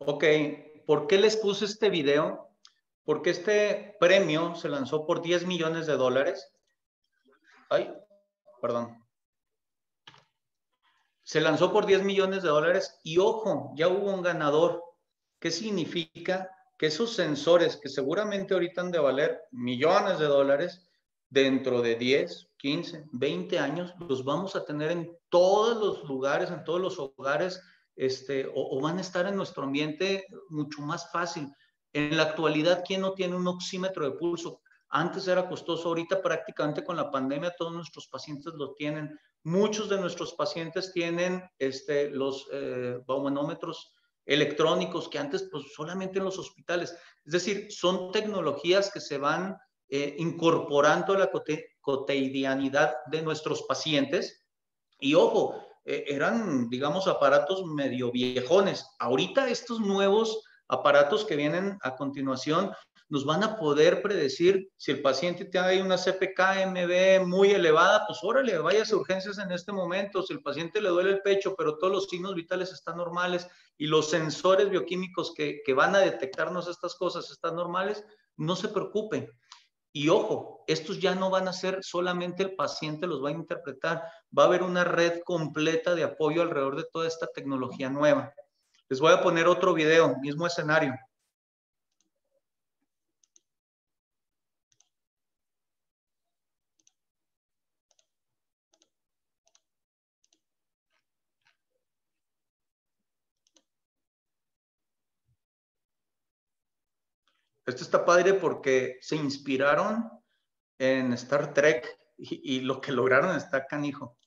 Ok, ¿por qué les puse este video? Porque este premio se lanzó por $10 millones. Ay, perdón. Se lanzó por $10 millones y ojo, ya hubo un ganador. ¿Qué significa? Que esos sensores que seguramente ahorita han de valer millones de dólares, dentro de 10, 15, 20 años, los vamos a tener en todos los lugares, en todos los hogares, o van a estar en nuestro ambiente mucho más fácil. En la actualidad, ¿quién no tiene un oxímetro de pulso? Antes era costoso, ahorita prácticamente con la pandemia todos nuestros pacientes lo tienen. Muchos de nuestros pacientes tienen los baumanómetros electrónicos que antes pues solamente en los hospitales. Es decir, son tecnologías que se van incorporando a la cotidianidad de nuestros pacientes. Y ojo, eran, digamos, aparatos medio viejones. Ahorita estos nuevos aparatos que vienen a continuación nos van a poder predecir si el paciente tiene una CPK-MB muy elevada, pues órale, vayas a urgencias en este momento. Si el paciente le duele el pecho, pero todos los signos vitales están normales y los sensores bioquímicos que van a detectarnos estas cosas están normales, no se preocupen. Y ojo, estos ya no van a ser solamente el paciente los va a interpretar, va a haber una red completa de apoyo alrededor de toda esta tecnología nueva. Les voy a poner otro video, mismo escenario. Esto está padre porque se inspiraron en Star Trek y lo que lograron está canijo.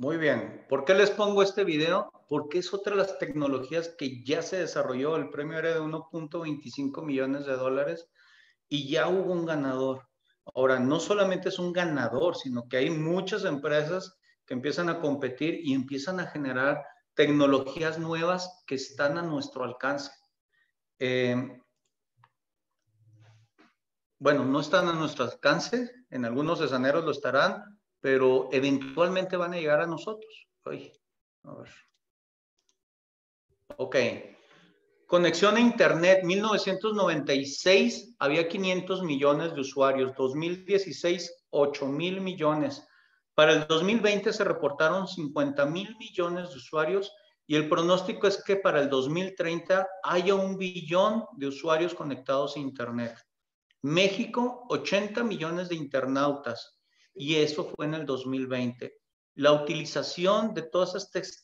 Muy bien. ¿Por qué les pongo este video? Porque es otra de las tecnologías que ya se desarrolló. El premio era de 1.25 millones de dólares y ya hubo un ganador. Ahora, no solamente es un ganador, sino que hay muchas empresas que empiezan a competir y empiezan a generar tecnologías nuevas que están a nuestro alcance. Bueno, no están a nuestro alcance, en algunos escenarios lo estarán, pero eventualmente van a llegar a nosotros. Ay, a ver. Ok. Conexión a Internet, 1996 había 500 millones de usuarios, 2016 8,000 millones. Para el 2020 se reportaron 50,000 millones de usuarios y el pronóstico es que para el 2030 haya 1 billón de usuarios conectados a Internet. México, 80 millones de internautas y eso fue en el 2020. La utilización de todas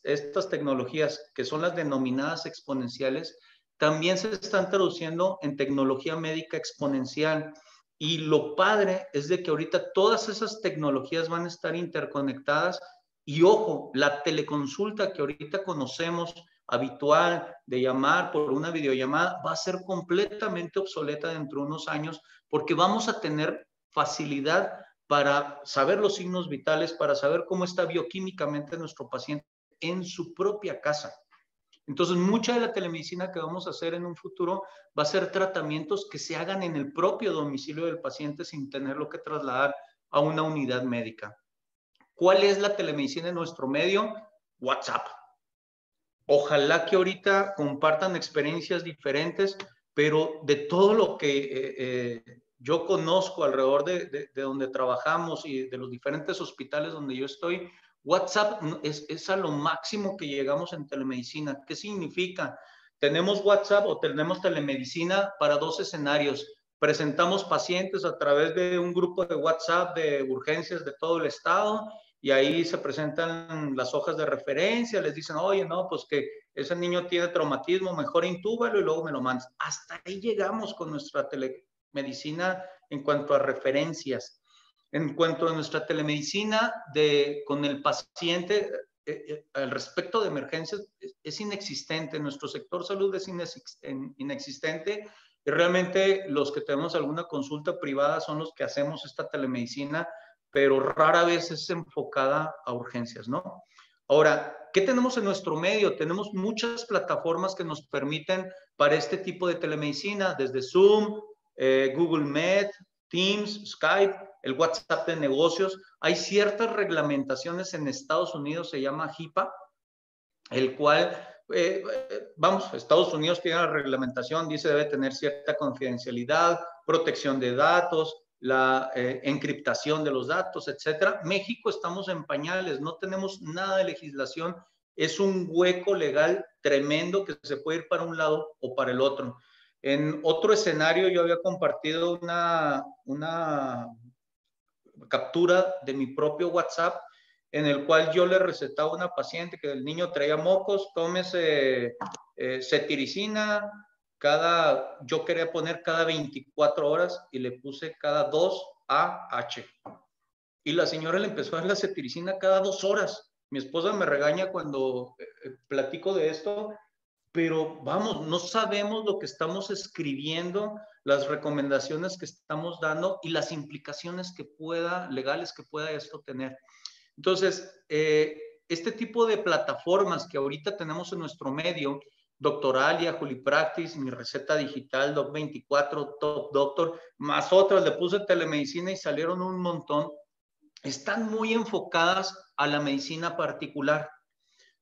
estas tecnologías, que son las denominadas exponenciales, también se están traduciendo en tecnología médica exponencial. Y lo padre es de que ahorita todas esas tecnologías van a estar interconectadas y ojo, la teleconsulta que ahorita conocemos habitual de llamar por una videollamada va a ser completamente obsoleta dentro de unos años, porque vamos a tener facilidad para saber los signos vitales, para saber cómo está bioquímicamente nuestro paciente en su propia casa. Entonces, mucha de la telemedicina que vamos a hacer en un futuro va a ser tratamientos que se hagan en el propio domicilio del paciente sin tenerlo que trasladar a una unidad médica. ¿Cuál es la telemedicina en nuestro medio? WhatsApp. Ojalá que ahorita compartan experiencias diferentes, pero de todo lo que yo conozco alrededor de donde trabajamos y de los diferentes hospitales donde yo estoy, WhatsApp es a lo máximo que llegamos en telemedicina. ¿Qué significa? Tenemos WhatsApp o tenemos telemedicina para dos escenarios. Presentamos pacientes a través de un grupo de WhatsApp de urgencias de todo el estado y ahí se presentan las hojas de referencia, les dicen, oye, no, pues que ese niño tiene traumatismo, mejor intúbalo y luego me lo mandas. Hasta ahí llegamos con nuestra telemedicina en cuanto a referencias. En cuanto a nuestra telemedicina con el paciente, al respecto de emergencias, es inexistente. Nuestro sector salud es inexistente y realmente los que tenemos alguna consulta privada son los que hacemos esta telemedicina, pero rara vez es enfocada a urgencias, ¿no? Ahora, ¿qué tenemos en nuestro medio? Tenemos muchas plataformas que nos permiten para este tipo de telemedicina, desde Zoom, Google Meet, Teams, Skype, el WhatsApp de negocios. Hay ciertas reglamentaciones en Estados Unidos, se llama HIPAA, el cual, vamos, Estados Unidos tiene la reglamentación, dice debe tener cierta confidencialidad, protección de datos, la encriptación de los datos, etcétera. México estamos en pañales, no tenemos nada de legislación, es un hueco legal tremendo que se puede ir para un lado o para el otro. En otro escenario yo había compartido una captura de mi propio WhatsApp en el cual yo le recetaba a una paciente que el niño traía mocos, tómese cetiricina, yo quería poner cada 24 horas y le puse cada 2 AH. Y la señora le empezó a dar la cetiricina cada 2 horas. Mi esposa me regaña cuando platico de esto, pero vamos, no sabemos lo que estamos escribiendo, las recomendaciones que estamos dando y las implicaciones legales que pueda esto tener. Entonces, este tipo de plataformas que ahorita tenemos en nuestro medio, Doctoralia, Julipractice, Mi Receta Digital, Doc24, Top Doctor, más otras, le puse telemedicina y salieron un montón, están muy enfocadas a la medicina particular.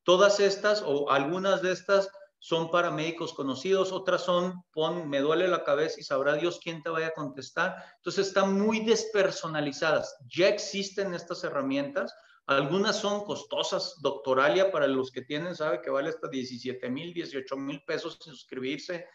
Todas estas o algunas de estas son para médicos conocidos, otras son, me duele la cabeza y sabrá Dios quién te vaya a contestar. Entonces están muy despersonalizadas. Ya existen estas herramientas, algunas son costosas. Doctoralia, para los que tienen, sabe que vale hasta 17,000, 18,000 pesos suscribirse.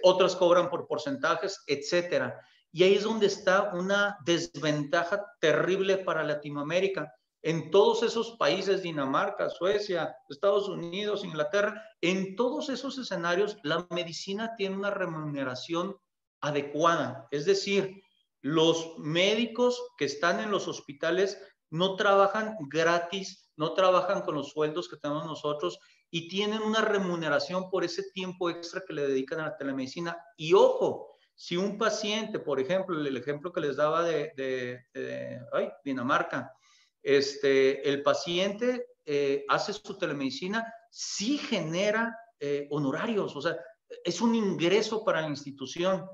Otras cobran por porcentajes, etcétera. Y ahí es donde está una desventaja terrible para Latinoamérica. En todos esos países, Dinamarca, Suecia, Estados Unidos, Inglaterra, en todos esos escenarios, la medicina tiene una remuneración adecuada. Es decir, los médicos que están en los hospitales no trabajan gratis, no trabajan con los sueldos que tenemos nosotros y tienen una remuneración por ese tiempo extra que le dedican a la telemedicina. Y ojo, si un paciente, por ejemplo, el ejemplo que les daba de Dinamarca, el paciente hace su telemedicina, sí genera honorarios, o sea, es un ingreso para la institución,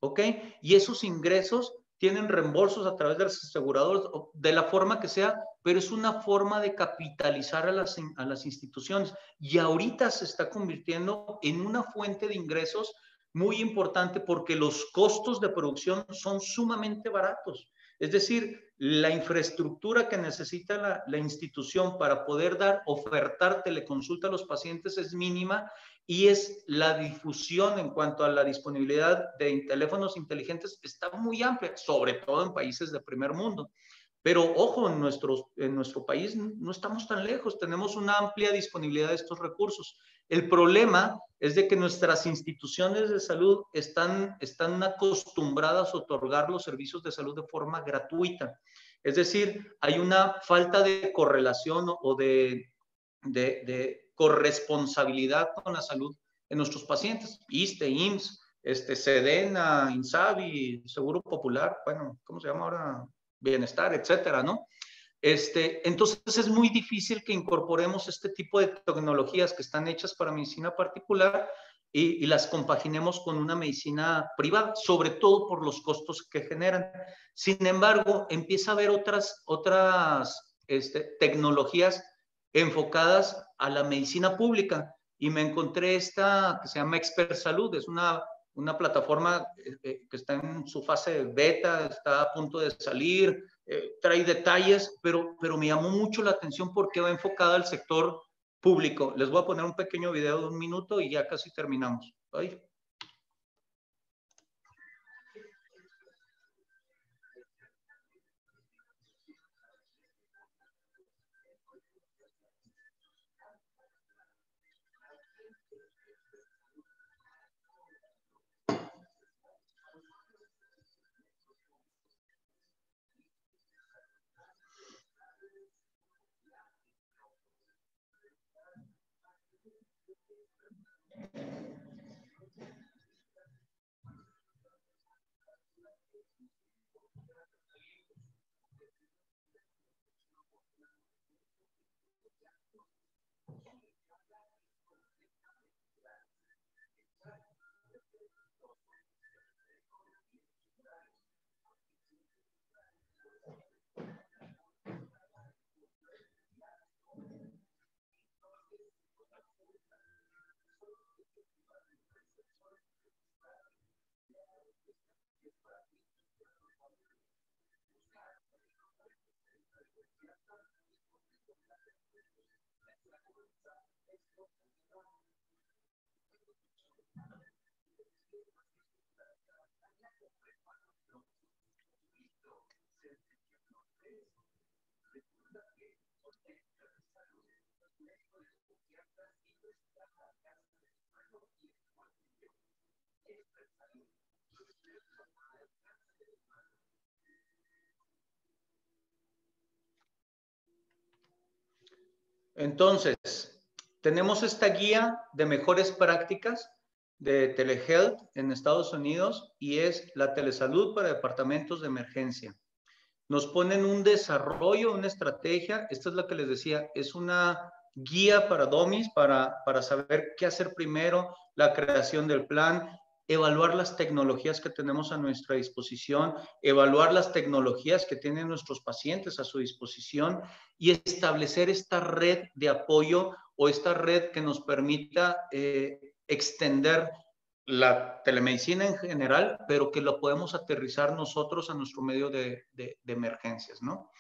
¿ok? Y esos ingresos tienen reembolsos a través de los aseguradores, de la forma que sea, pero es una forma de capitalizar a las instituciones. Y ahorita se está convirtiendo en una fuente de ingresos muy importante porque los costos de producción son sumamente baratos. Es decir, la infraestructura que necesita la institución para poder ofertar teleconsulta a los pacientes es mínima y es la difusión en cuanto a la disponibilidad de teléfonos inteligentes está muy amplia, sobre todo en países de primer mundo. Pero ojo, en nuestro país no estamos tan lejos, tenemos una amplia disponibilidad de estos recursos. El problema es de que nuestras instituciones de salud están acostumbradas a otorgar los servicios de salud de forma gratuita. Es decir, hay una falta de correlación o de corresponsabilidad con la salud de nuestros pacientes. ISSSTE, IMSS, SEDENA, INSABI, Seguro Popular, bueno, ¿cómo se llama ahora? Bienestar, etcétera, ¿no? Entonces es muy difícil que incorporemos este tipo de tecnologías que están hechas para medicina particular y las compaginemos con una medicina privada, sobre todo por los costos que generan. Sin embargo, empieza a haber otras tecnologías enfocadas a la medicina pública y me encontré esta que se llama Expert Salud, es una plataforma que está en su fase beta, está a punto de salir, trae detalles, pero me llamó mucho la atención porque va enfocada al sector público. Les voy a poner un pequeño video de 1 minuto y ya casi terminamos. Ay. Entonces, tenemos esta guía de mejores prácticas de telehealth en Estados Unidos y es la telesalud para departamentos de emergencia. Nos ponen un desarrollo, una estrategia. Esta es la que les decía, es una guía para dummies, para saber qué hacer primero, la creación del plan, evaluar las tecnologías que tenemos a nuestra disposición, evaluar las tecnologías que tienen nuestros pacientes a su disposición y establecer esta red de apoyo o esta red que nos permita extender la telemedicina en general, pero que lo podemos aterrizar nosotros a nuestro medio de emergencias, ¿no?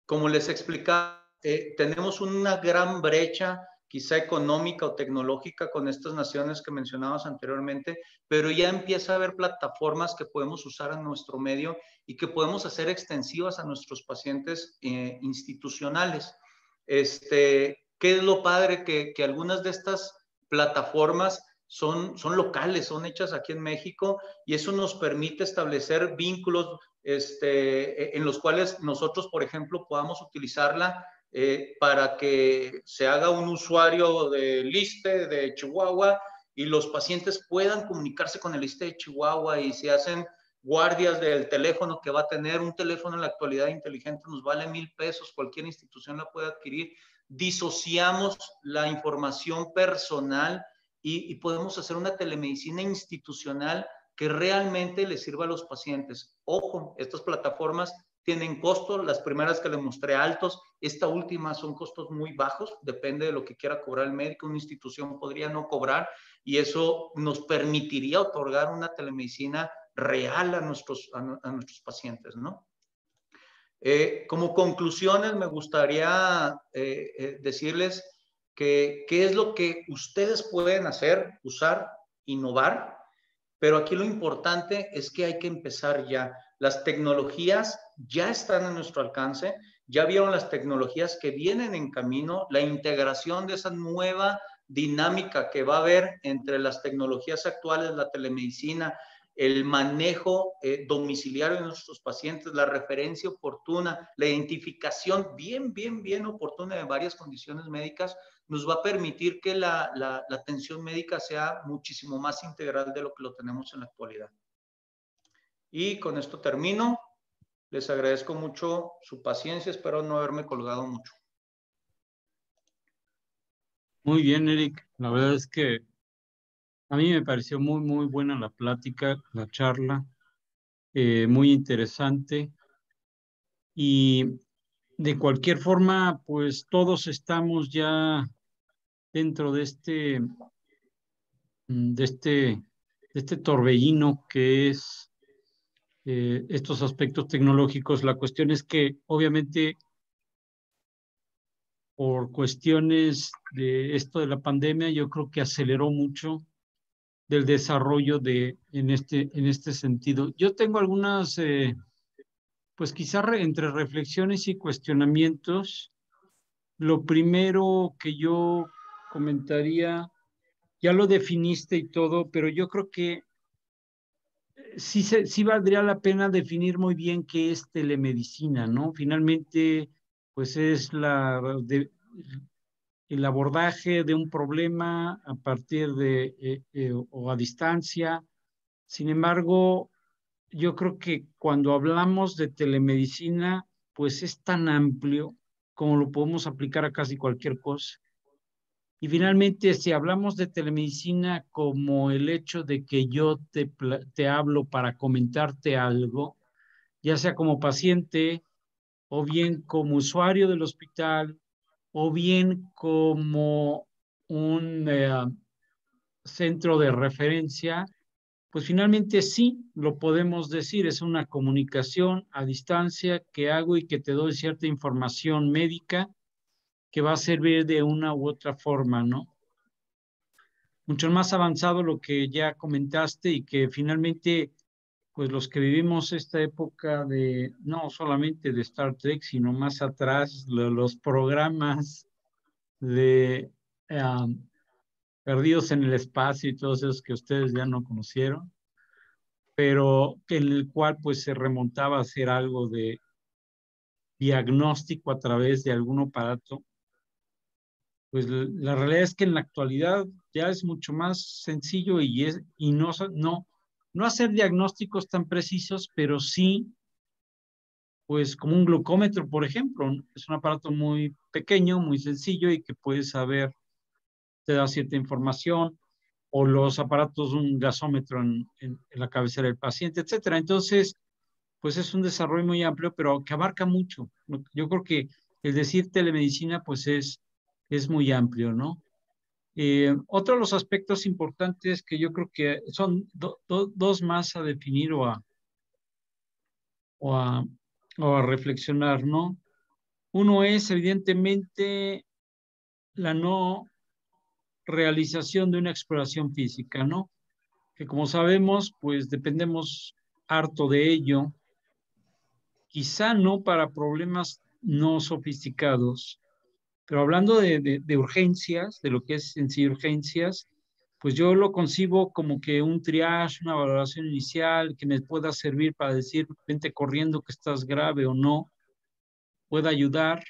Como les explicaba, tenemos una gran brecha, quizá económica o tecnológica con estas naciones que mencionabas anteriormente, pero ya empieza a haber plataformas que podemos usar en nuestro medio y que podemos hacer extensivas a nuestros pacientes institucionales. ¿Qué es lo padre? Que algunas de estas plataformas son locales, son hechas aquí en México y eso nos permite establecer vínculos en los cuales nosotros, por ejemplo, podamos utilizarla para que se haga un usuario del ISSSTE de Chihuahua y los pacientes puedan comunicarse con el ISSSTE de Chihuahua y se hacen guardias del teléfono que va a tener. Un teléfono en la actualidad inteligente nos vale $1,000, cualquier institución la puede adquirir. Disociamos la información personal y podemos hacer una telemedicina institucional que realmente le sirva a los pacientes. Ojo, estas plataformas tienen costos, las primeras que les mostré altos, esta última son costos muy bajos, depende de lo que quiera cobrar el médico, una institución podría no cobrar y eso nos permitiría otorgar una telemedicina real a nuestros pacientes, ¿no? Como conclusiones me gustaría decirles que qué es lo que ustedes pueden hacer, usar, innovar, pero aquí lo importante es que hay que empezar ya. Las tecnologías ya están a nuestro alcance, ya vieron las tecnologías que vienen en camino, la integración de esa nueva dinámica que va a haber entre las tecnologías actuales, la telemedicina el manejo domiciliario de nuestros pacientes, la referencia oportuna, la identificación bien oportuna de varias condiciones médicas, nos va a permitir que la atención médica sea muchísimo más integral de lo que lo tenemos en la actualidad. Y con esto termino. Les agradezco mucho su paciencia, espero no haberme colgado mucho. Muy bien, Eric. La verdad es que a mí me pareció muy buena la plática, la charla, muy interesante. Y de cualquier forma, pues todos estamos ya dentro de este torbellino que es estos aspectos tecnológicos. La cuestión es que obviamente por cuestiones de esto de la pandemia, yo creo que aceleró mucho del desarrollo en este sentido. Yo tengo algunas, pues quizás entre reflexiones y cuestionamientos. Lo primero que yo comentaría, ya lo definiste y todo, pero yo creo que sí valdría la pena definir muy bien qué es telemedicina, ¿no? Finalmente, pues es el abordaje de un problema a partir o a distancia. Sin embargo, yo creo que cuando hablamos de telemedicina, pues es tan amplio como lo podemos aplicar a casi cualquier cosa. Y finalmente, si hablamos de telemedicina como el hecho de que yo te hablo para comentarte algo, ya sea como paciente o bien como usuario del hospital o bien como un centro de referencia, pues finalmente sí, lo podemos decir, es una comunicación a distancia que hago y que te doy cierta información médica que va a servir de una u otra forma, ¿no? Mucho más avanzado lo que ya comentaste y que finalmente, pues los que vivimos esta época no solamente de Star Trek, sino más atrás, los programas de Perdidos en el Espacio y todos esos que ustedes ya no conocieron, pero en el cual pues se remontaba a hacer algo de diagnóstico a través de algún aparato. Pues la realidad es que en la actualidad ya es mucho más sencillo y no hacer diagnósticos tan precisos, pero sí, pues como un glucómetro, por ejemplo, ¿no? Es un aparato muy pequeño, muy sencillo y que puedes saber, te da cierta información, o los aparatos, un gasómetro en la cabecera del paciente, etcétera. Entonces, pues es un desarrollo muy amplio, pero que abarca mucho. Yo creo que el decir telemedicina, pues es muy amplio, ¿no? Otro de los aspectos importantes que yo creo que son dos más a definir o a, o a reflexionar, ¿no? Uno es evidentemente la no realización de una exploración física, ¿no? Que como sabemos, pues dependemos harto de ello, quizá no para problemas no sofisticados, pero hablando de urgencias, de lo que es en sí urgencias, pues yo lo concibo como que un triage, una valoración inicial que me pueda servir para decir, vente corriendo que estás grave o no, pueda ayudar,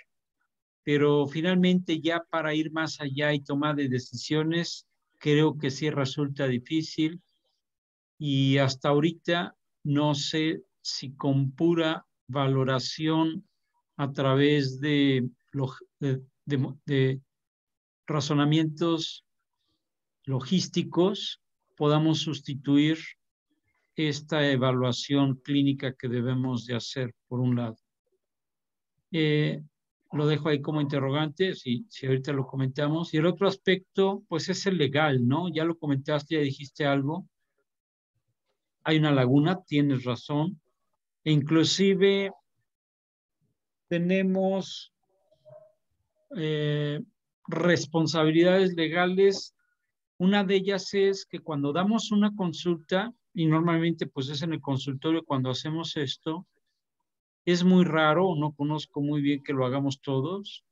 pero finalmente ya para ir más allá y tomar de decisiones, creo que sí resulta difícil y hasta ahorita no sé si con pura valoración a través de razonamientos logísticos podamos sustituir esta evaluación clínica que debemos de hacer, por un lado. Lo dejo ahí como interrogante, si ahorita lo comentamos. Y el otro aspecto, pues es el legal, ¿no? Ya lo comentaste, ya dijiste algo. Hay una laguna, tienes razón. E inclusive tenemos eh, responsabilidades legales. Una de ellas es que cuando damos una consulta, y normalmente pues es en el consultorio cuando hacemos esto, es muy raro, no conozco muy bien que lo hagamos todos,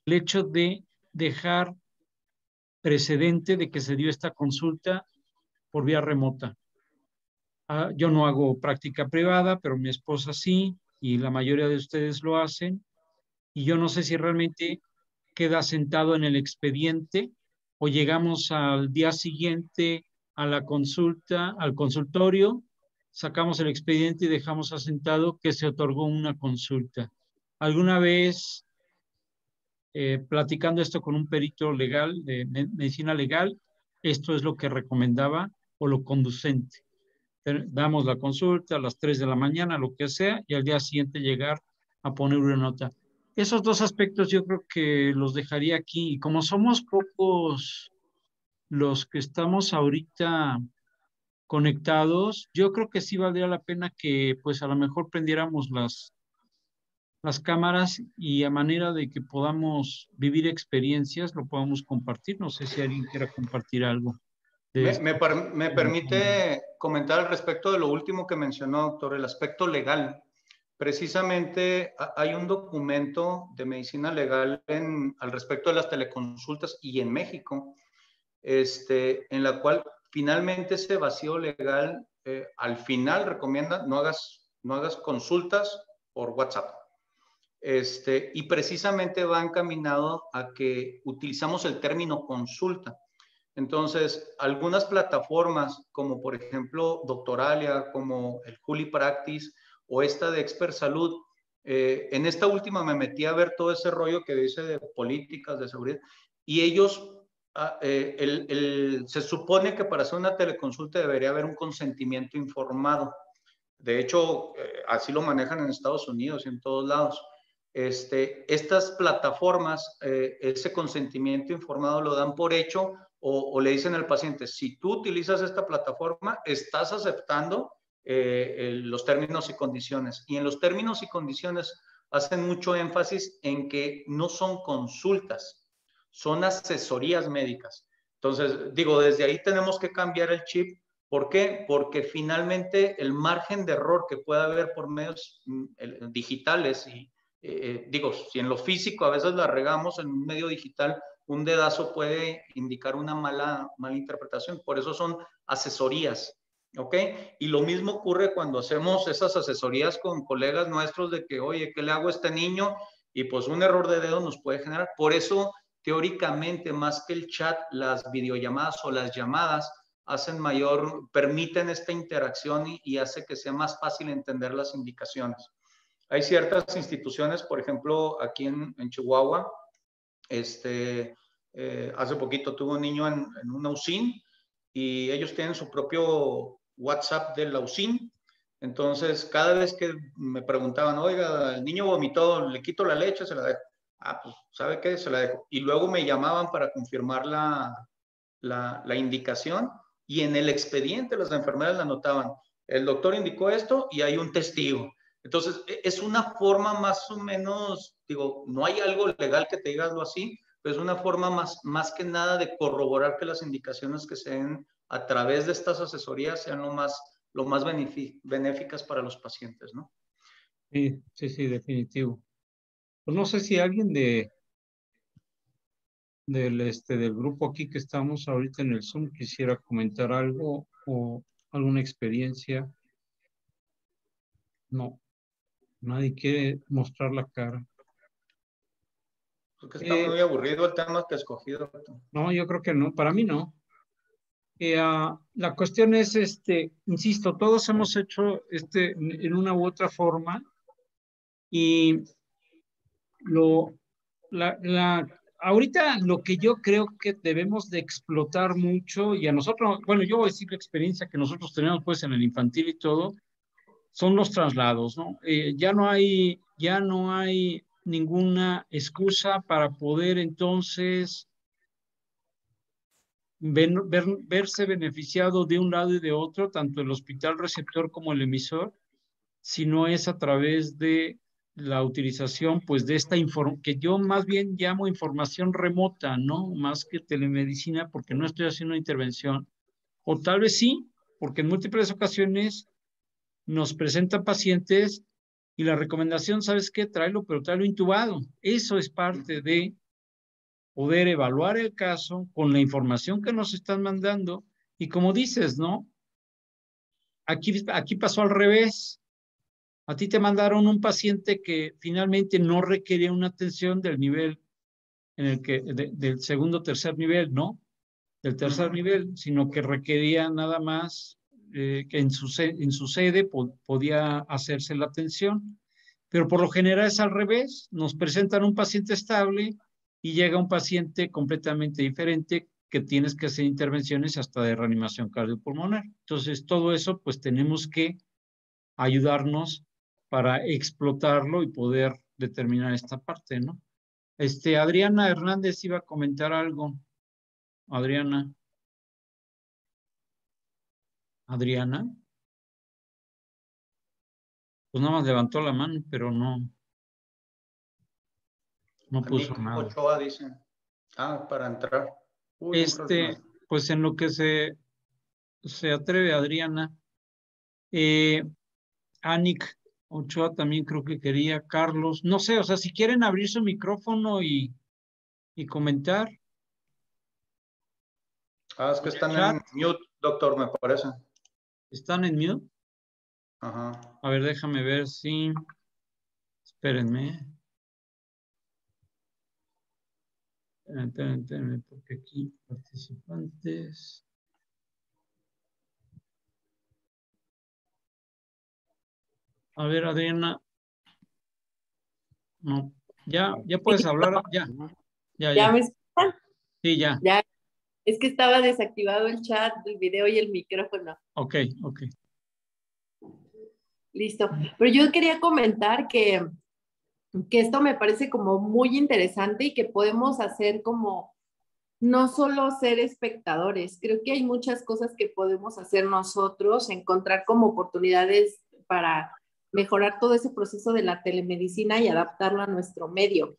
el hecho de dejar precedente de que se dio esta consulta por vía remota. Yo no hago práctica privada, pero mi esposa sí, y la mayoría de ustedes lo hacen. Y yo no sé si realmente queda sentado en el expediente o llegamos al día siguiente a la consulta, al consultorio, sacamos el expediente y dejamos asentado que se otorgó una consulta. Alguna vez, platicando esto con un perito legal, de medicina legal, esto es lo que recomendaba o lo conducente. Damos la consulta a las 3 de la mañana, lo que sea, y al día siguiente llegar a poner una nota. Esos dos aspectos yo creo que los dejaría aquí. Y como somos pocos los que estamos ahorita conectados, yo creo que sí valdría la pena que pues a lo mejor prendiéramos las cámaras y a manera de que podamos vivir experiencias, lo podamos compartir. No sé si alguien quiera compartir algo de Me, esto. me, me permite comentar al respecto de lo último que mencionó, doctor, el aspecto legal. Precisamente hay un documento de medicina legal al respecto de las teleconsultas y en México, en la cual finalmente ese vacío legal al final recomienda no hagas consultas por WhatsApp. Y precisamente va encaminado a que utilizamos el término consulta. Entonces, algunas plataformas, como por ejemplo Doctoralia, como el Juli Practice o esta de Expert Salud, en esta última me metí a ver todo ese rollo que dice de políticas de seguridad y ellos, se supone que para hacer una teleconsulta debería haber un consentimiento informado. De hecho, así lo manejan en Estados Unidos y en todos lados. Estas plataformas, ese consentimiento informado lo dan por hecho o le dicen al paciente, si tú utilizas esta plataforma, estás aceptando los términos y condiciones. Y en los términos y condiciones hacen mucho énfasis en que no son consultas, son asesorías médicas. Entonces, digo, desde ahí tenemos que cambiar el chip. ¿Por qué? Porque finalmente el margen de error que puede haber por medios digitales y digo, si en lo físico a veces la regamos en un medio digital, un dedazo puede indicar una mala interpretación. Por eso son asesorías, ¿ok? Y lo mismo ocurre cuando hacemos esas asesorías con colegas nuestros de que, oye, ¿qué le hago a este niño? Y pues un error de dedo nos puede generar. Por eso, teóricamente, más que el chat, las videollamadas o las llamadas permiten esta interacción y hace que sea más fácil entender las indicaciones. Hay ciertas instituciones, por ejemplo, aquí en Chihuahua, hace poquito tuve un niño en una UCIN y ellos tienen su propio WhatsApp de la UCIN. Entonces, cada vez que me preguntaban, oiga, el niño vomitó, ¿le quito la leche? Se la dejo. Ah, pues, ¿sabe qué? Se la dejo. Y luego me llamaban para confirmar la indicación y en el expediente las enfermeras la anotaban. El doctor indicó esto y hay un testigo. Entonces, es una forma más o menos, digo, no hay algo legal que te diga algo así, pero es una forma más que nada de corroborar que las indicaciones que se den a través de estas asesorías sean lo más benéficas para los pacientes, ¿no? Sí, sí, sí, definitivo. Pues no sé si alguien del grupo aquí que estamos ahorita en el Zoom quisiera comentar algo o alguna experiencia. No, nadie quiere mostrar la cara. Porque está muy aburrido el tema que he escogido. No, yo creo que no, para mí no. La cuestión es, insisto, todos hemos hecho en una u otra forma y lo, ahorita lo que yo creo que debemos de explotar mucho y a nosotros, bueno, yo voy a decir la experiencia que nosotros tenemos pues en el infantil y todo, son los traslados, ¿no? Ya no hay ninguna excusa para poder entonces verse beneficiado de un lado y de otro, tanto el hospital receptor como el emisor, si no es a través de la utilización, pues, de esta información, que yo más bien llamo información remota, ¿no? Más que telemedicina, porque no estoy haciendo una intervención. O tal vez sí, porque en múltiples ocasiones nos presentan pacientes y la recomendación, ¿sabes qué? Tráelo, pero tráelo intubado. Eso es parte de poder evaluar el caso con la información que nos están mandando y como dices, ¿no? aquí pasó al revés. A ti te mandaron un paciente que finalmente no requería una atención del nivel en el que, del segundo o tercer nivel, ¿no? Del tercer nivel, sino que requería nada más que en su sede podía hacerse la atención. Pero por lo general es al revés, nos presentan un paciente estable y llega un paciente completamente diferente que tienes que hacer intervenciones hasta de reanimación cardiopulmonar. Entonces, todo eso, pues tenemos que ayudarnos para explotarlo y poder determinar esta parte, ¿no? Adriana Hernández iba a comentar algo. Adriana. Adriana. Pues nada más levantó la mano, pero no puso Nick nada. Ochoa dice. Para entrar. Uy, un problema. Pues en lo que se atreve Adriana. Anik Ochoa también creo que quería, Carlos. No sé, o sea, si quieren abrir su micrófono y comentar. Es que están Chat, en mute, doctor, me parece. ¿están en mute? Ajá. A ver, déjame ver si... Espérenme. Espérenme, porque aquí participantes... A ver, Adriana. No, ya puedes hablar, ya. ¿Ya me escuchan? Sí, ya. Ya, es que estaba desactivado el chat, el video y el micrófono. Ok. Listo. Pero yo quería comentar que esto me parece como muy interesante y que podemos hacer como no solo ser espectadores, creo que hay muchas cosas que podemos hacer nosotros, encontrar como oportunidades para mejorar todo ese proceso de la telemedicina y adaptarlo a nuestro medio.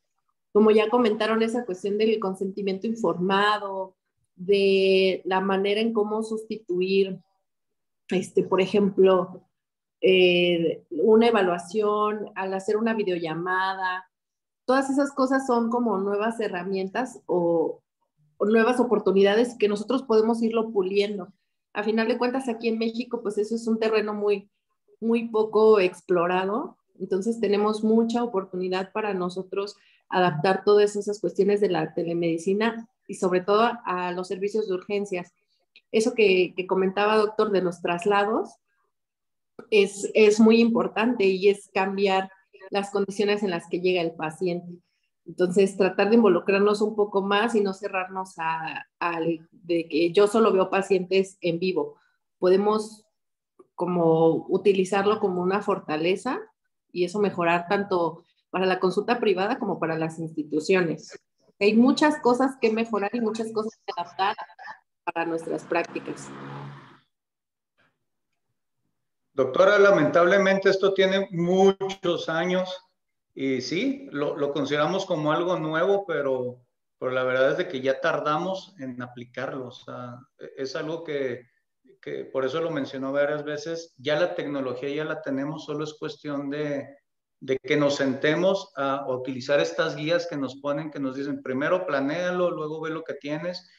Como ya comentaron, esa cuestión del consentimiento informado, de la manera en cómo sustituir, por ejemplo, una evaluación al hacer una videollamada. Todas esas cosas son como nuevas herramientas o nuevas oportunidades que nosotros podemos irlo puliendo. A final de cuentas, aquí en México, pues eso es un terreno muy poco explorado. Entonces tenemos mucha oportunidad para nosotros adaptar todas esas cuestiones de la telemedicina y sobre todo a los servicios de urgencias. Eso que comentaba, doctor, de los traslados es muy importante y es cambiar las condiciones en las que llega el paciente. Entonces, tratar de involucrarnos un poco más y no cerrarnos de que yo solo veo pacientes en vivo. Podemos como utilizarlo como una fortaleza y eso mejorar tanto para la consulta privada como para las instituciones. Hay muchas cosas que mejorar y muchas cosas que adaptar para nuestras prácticas. Doctora, lamentablemente esto tiene muchos años y sí, lo consideramos como algo nuevo, pero la verdad es de que ya tardamos en aplicarlo. O sea, es algo que por eso lo mencionó varias veces, ya la tecnología ya la tenemos, solo es cuestión de que nos sentemos a utilizar estas guías que nos ponen, que nos dicen, primero planéalo, luego ve lo que tienes.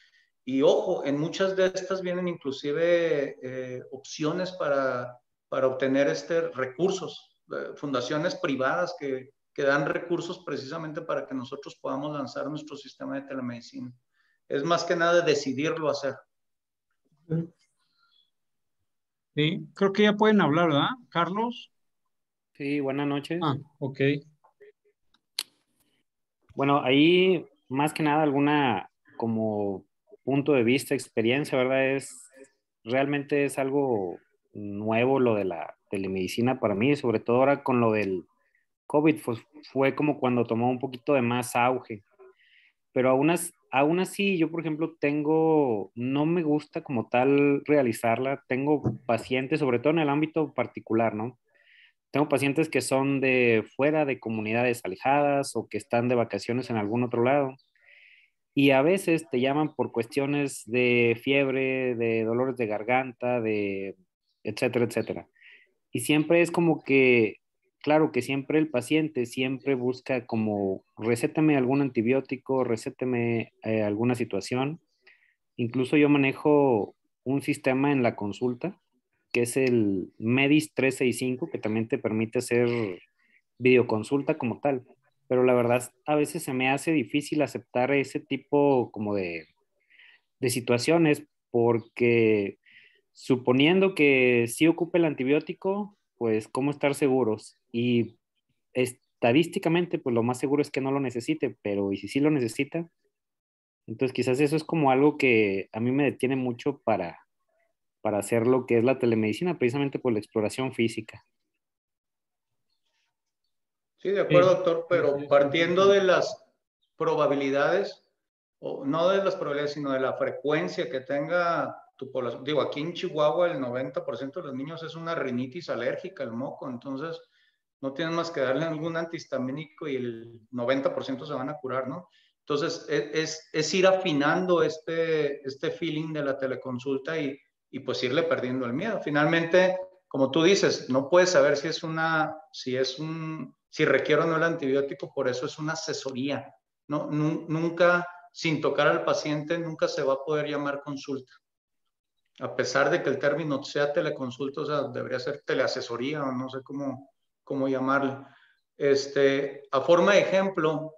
Y ojo, en muchas de estas vienen inclusive opciones para obtener recursos, fundaciones privadas que dan recursos precisamente para que nosotros podamos lanzar nuestro sistema de telemedicina. Es más que nada decidirlo hacer. Sí, creo que ya pueden hablar, ¿verdad, Carlos? Sí, buenas noches. Ok. Bueno, ahí más que nada alguna como punto de vista, experiencia, ¿verdad? Realmente es algo nuevo lo de la telemedicina para mí, sobre todo ahora con lo del COVID, pues fue como cuando tomó un poquito de más auge. Pero aún así, yo por ejemplo no me gusta como tal realizarla, tengo pacientes, sobre todo en el ámbito particular, ¿no? Tengo pacientes que son de fuera de comunidades alejadas o que están de vacaciones en algún otro lado y a veces te llaman por cuestiones de fiebre, de dolores de garganta, de etcétera, etcétera. Y siempre es como que, claro que siempre el paciente siempre busca como recétame algún antibiótico, recétame alguna situación. Incluso yo manejo un sistema en la consulta que es el Medis 365, que también te permite hacer videoconsulta como tal. Pero la verdad, a veces se me hace difícil aceptar ese tipo como de situaciones, porque suponiendo que sí ocupe el antibiótico, pues cómo estar seguros. Y estadísticamente, pues lo más seguro es que no lo necesite, pero ¿y si sí lo necesita? Entonces quizás eso es como algo que a mí me detiene mucho para hacer lo que es la telemedicina, precisamente por la exploración física. Sí, de acuerdo, doctor, pero partiendo de las probabilidades, o no de las probabilidades, sino de la frecuencia que tenga tu población. Digo, aquí en Chihuahua el 90% de los niños es una rinitis alérgica, el moco, entonces no tienen más que darle algún antihistamínico y el 90% se van a curar, ¿no? Entonces es ir afinando este feeling de la teleconsulta y pues irle perdiendo el miedo. Finalmente, como tú dices, no puedes saber si requiere o no el antibiótico, por eso es una asesoría, ¿no? Nunca, sin tocar al paciente, nunca se va a poder llamar consulta. A pesar de que el término sea teleconsulta, o sea, debería ser teleasesoría o no sé cómo llamarle. A forma de ejemplo,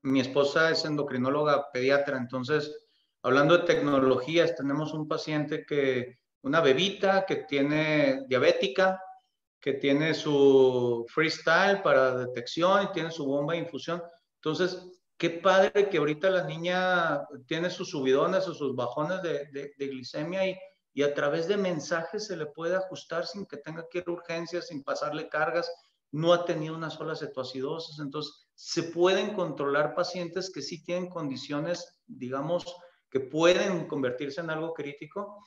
mi esposa es endocrinóloga pediatra, entonces, hablando de tecnologías, tenemos un paciente una bebita que tiene diabética, que tiene su freestyle para detección y tiene su bomba de infusión. Entonces, qué padre que ahorita la niña tiene sus subidones o sus bajones de glicemia y a través de mensajes se le puede ajustar sin que tenga que ir a urgencias, sin pasarle cargas. No ha tenido una sola cetoacidosis. Entonces, se pueden controlar pacientes que sí tienen condiciones, digamos, que pueden convertirse en algo crítico,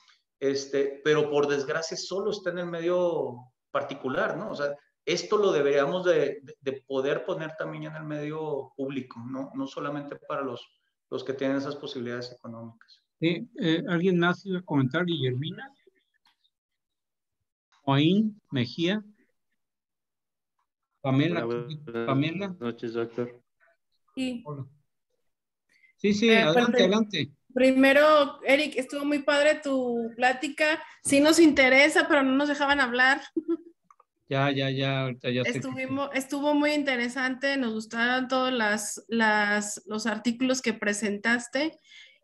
pero por desgracia solo está en el medio particular, ¿no? O sea, esto lo deberíamos de poder poner también en el medio público, no solamente para los que tienen esas posibilidades económicas. Sí, ¿alguien más iba a comentar? Guillermina, Joaín, Mejía, Pamela. Hola, buenas Pamela. noches, doctor. Sí. Hola. Sí, adelante, adelante. Primero, Eric, estuvo muy padre tu plática. Sí nos interesa, pero no nos dejaban hablar. Ya, ahorita ya sé. Estuvo muy interesante, nos gustaron todos los artículos que presentaste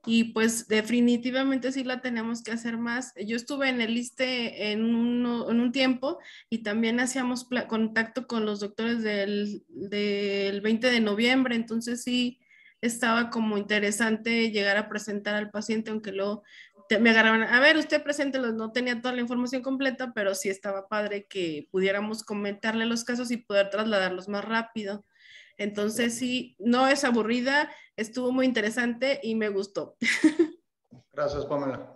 y pues definitivamente sí la tenemos que hacer más. Yo estuve en el ISSSTE en un tiempo y también hacíamos contacto con los doctores del 20 de noviembre, entonces sí estaba como interesante llegar a presentar al paciente, aunque luego me agarraban, a ver, usted preséntelo, no tenía toda la información completa, pero sí estaba padre que pudiéramos comentarle los casos y poder trasladarlos más rápido. Entonces sí, no es aburrida, estuvo muy interesante y me gustó. Gracias, Pamela.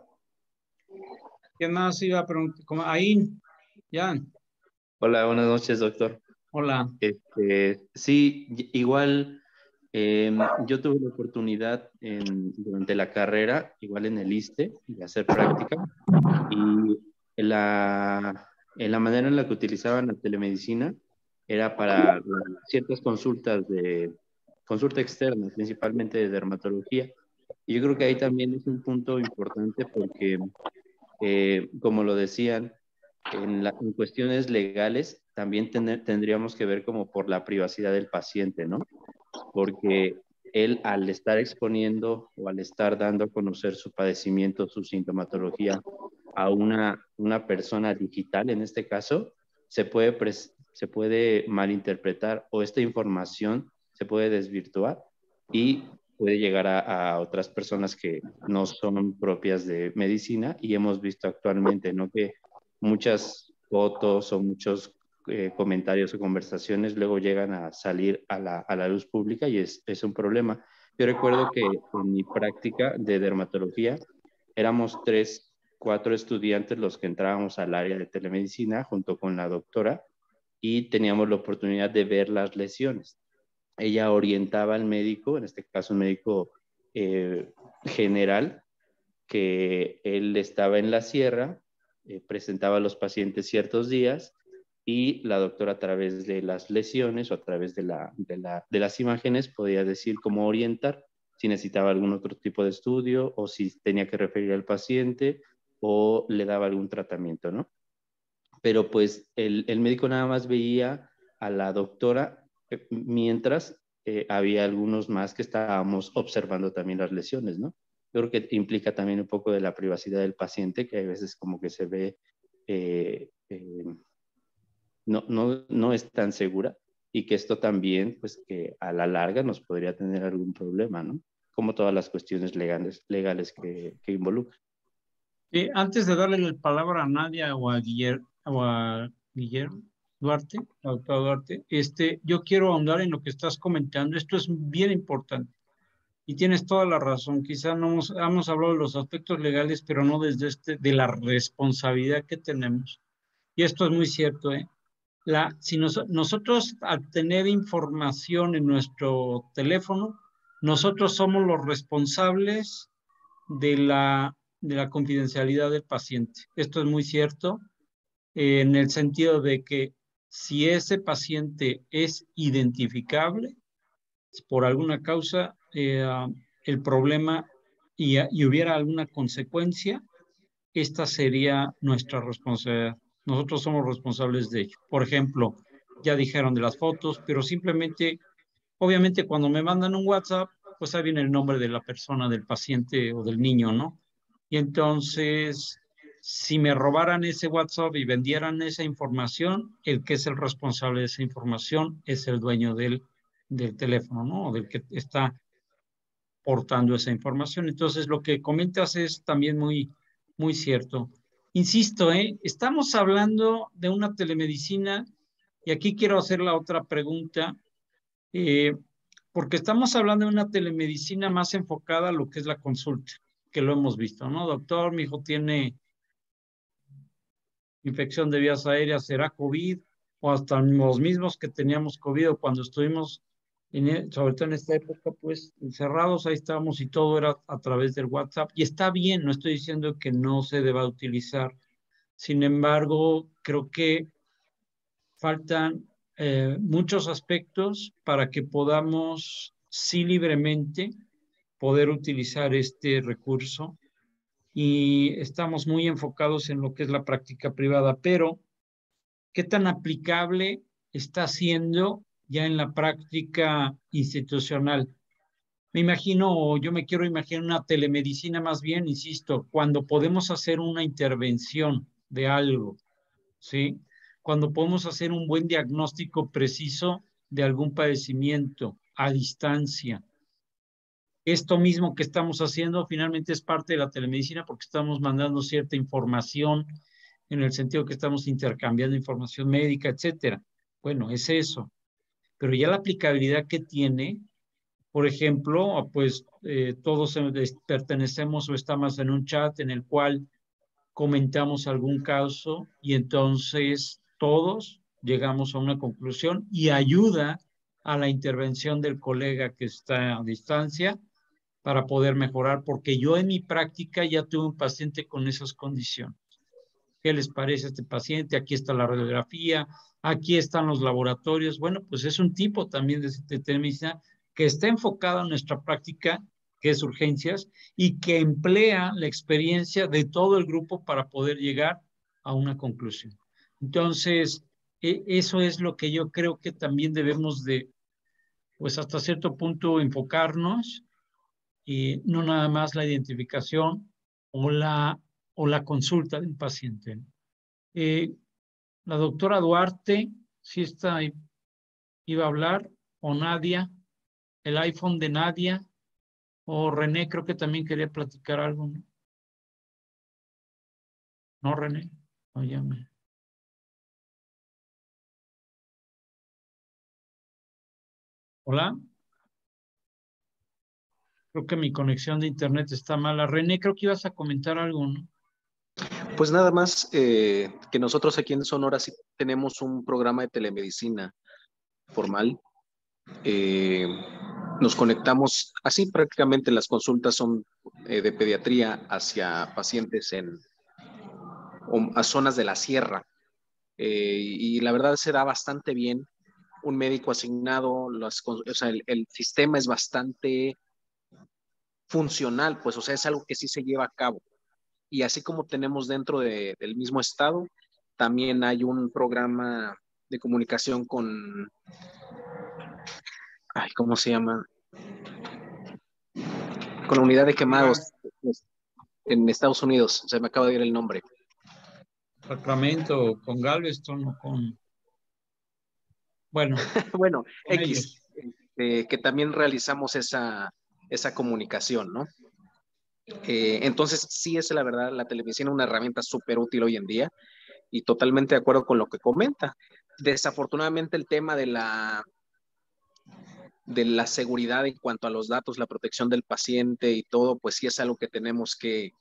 ¿Quién más iba a preguntar? Ahí, ya. Hola, buenas noches, doctor. Hola. Sí, igual yo tuve la oportunidad durante la carrera, igual en el ISSSTE, de hacer práctica y en la manera en la que utilizaban la telemedicina era para ciertas consultas consulta externa, principalmente de dermatología. Y yo creo que ahí también es un punto importante porque, como lo decían, en cuestiones legales también tendríamos que ver como por la privacidad del paciente, ¿no? Porque él al estar exponiendo o al estar dando a conocer su padecimiento, su sintomatología a una persona digital, en este caso, se puede malinterpretar o esta información se puede desvirtuar y puede llegar a otras personas que no son propias de medicina y hemos visto actualmente, ¿no? Que muchas fotos o muchos comentarios o conversaciones luego llegan a salir a la luz pública y es un problema. Yo recuerdo que en mi práctica de dermatología éramos 4 estudiantes los que entrábamos al área de telemedicina junto con la doctora y teníamos la oportunidad de ver las lesiones. Ella orientaba al médico, en este caso un médico general, que él estaba en la sierra, presentaba a los pacientes ciertos días y la doctora a través de las lesiones o a través de las imágenes podía decir cómo orientar, si necesitaba algún otro tipo de estudio o si tenía que referir al paciente o le daba algún tratamiento, ¿no? Pero pues el médico nada más veía a la doctora mientras había algunos más que estábamos observando también las lesiones, ¿no? Yo creo que implica también un poco de la privacidad del paciente, que a veces como que se ve, no es tan segura, y que esto también, pues que a la larga nos podría tener algún problema, ¿no? Como todas las cuestiones legales que involucran. Antes de darle la palabra a Nadia o a Guillermo Duarte, doctor Duarte, yo quiero ahondar en lo que estás comentando. Esto es bien importante y tienes toda la razón. Quizá no hemos hablado de los aspectos legales, pero no desde de la responsabilidad que tenemos. Y esto es muy cierto, ¿eh? Si nosotros al tener información en nuestro teléfono, nosotros somos los responsables de la confidencialidad del paciente. Esto es muy cierto, en el sentido de que si ese paciente es identificable por alguna causa, el problema y hubiera alguna consecuencia, esta sería nuestra responsabilidad. Nosotros somos responsables de ello. Por ejemplo, ya dijeron de las fotos, pero simplemente, obviamente cuando me mandan un WhatsApp, pues ahí viene el nombre de la persona, del paciente o del niño, ¿no? Y entonces, si me robaran ese WhatsApp y vendieran esa información, el que es el responsable de esa información es el dueño del teléfono, ¿no? O del que está portando esa información. Entonces, lo que comentas es también muy, muy cierto. Insisto, estamos hablando de una telemedicina y aquí quiero hacer la otra pregunta, porque estamos hablando de una telemedicina más enfocada a lo que es la consulta, que lo hemos visto, ¿no? Doctor, mi hijo tiene infección de vías aéreas, ¿será COVID? O hasta los mismos que teníamos COVID cuando estuvimos, sobre todo en esta época, pues encerrados, ahí estábamos y todo era a través del WhatsApp. Y está bien, no estoy diciendo que no se deba utilizar. Sin embargo, creo que faltan muchos aspectos para que podamos, sí libremente, poder utilizar este recurso. Y estamos muy enfocados en lo que es la práctica privada, pero ¿qué tan aplicable está siendo ya en la práctica institucional? Me imagino, o yo me quiero imaginar una telemedicina más bien, insisto, cuando podemos hacer una intervención de algo, ¿sí? Cuando podemos hacer un buen diagnóstico preciso de algún padecimiento a distancia. Esto mismo que estamos haciendo finalmente es parte de la telemedicina porque estamos mandando cierta información en el sentido que estamos intercambiando información médica, etcétera. Bueno, es eso. Pero ya la aplicabilidad que tiene, por ejemplo, pues todos pertenecemos o estamos en un chat en el cual comentamos algún caso y entonces todos llegamos a una conclusión y ayuda a la intervención del colega que está a distancia para poder mejorar, porque yo en mi práctica ya tuve un paciente con esas condiciones. ¿Qué les parece a este paciente? Aquí está la radiografía, aquí están los laboratorios. Bueno, pues es un tipo también de telemedicina que está enfocado en nuestra práctica, que es urgencias, y que emplea la experiencia de todo el grupo para poder llegar a una conclusión. Entonces, eso es lo que yo creo que también debemos de, pues hasta cierto punto, enfocarnos, y no nada más la identificación o la consulta del paciente. La doctora Duarte, si está ahí, iba a hablar, o Nadia, el iPhone de Nadia, o René, creo que también quería platicar algo, ¿no? ¿No, René? No, Hola. Creo que mi conexión de internet está mala. René, creo que ibas a comentar algo, ¿no? Pues nada más que nosotros aquí en Sonora sí tenemos un programa de telemedicina formal. Nos conectamos, así prácticamente las consultas son de pediatría hacia pacientes a zonas de la sierra. Y la verdad se da bastante bien. Un médico asignado, o sea, el sistema es bastante funcional, pues, o sea, es algo que sí se lleva a cabo. Y así como tenemos dentro del mismo estado, también hay un programa de comunicación con, ay, ¿cómo se llama? Con la unidad de quemados en Estados Unidos. Se me acaba de ir el nombre. Sacramento, con Galveston o con... Bueno, bueno, con X, que también realizamos esa comunicación, ¿no? Entonces, sí es la verdad, la televisión es una herramienta súper útil hoy en día y totalmente de acuerdo con lo que comenta. Desafortunadamente el tema de la seguridad en cuanto a los datos, la protección del paciente y todo, pues sí es algo que tenemos que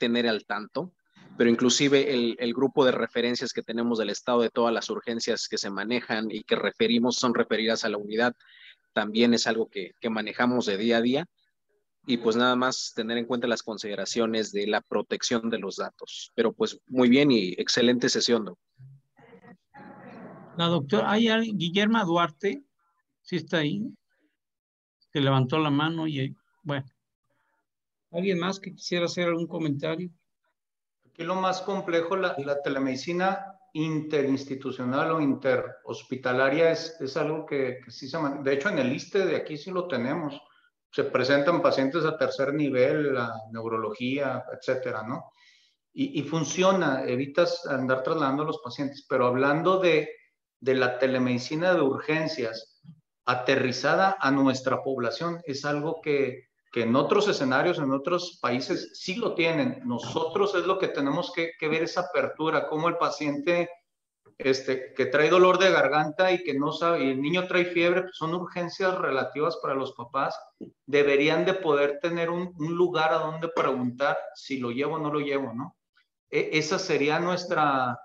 tener al tanto, pero inclusive el grupo de referencias que tenemos del estado de todas las urgencias que se manejan y que referimos son referidas a la unidad, también es algo que manejamos de día a día. Y pues nada más tener en cuenta las consideraciones de la protección de los datos. Pero pues muy bien y excelente sesión, ¿no? La doctora, ¿hay alguien? Guillermo Duarte, ¿sí está ahí? Se levantó la mano y bueno. ¿Alguien más que quisiera hacer algún comentario? Aquí lo más complejo, la telemedicina interinstitucional o interhospitalaria es algo que sí se maneja. De hecho, en el ISSSTE de aquí sí lo tenemos. Se presentan pacientes a tercer nivel, la neurología, etcétera, ¿no? Y funciona, evitas andar trasladando a los pacientes. Pero hablando de la telemedicina de urgencias aterrizada a nuestra población, es algo que en otros escenarios, en otros países sí lo tienen. Nosotros es lo que tenemos que ver esa apertura, cómo el paciente que trae dolor de garganta y que no sabe, y el niño trae fiebre, pues son urgencias relativas para los papás, deberían de poder tener un lugar a donde preguntar si lo llevo o no lo llevo, ¿no? Esa sería nuestra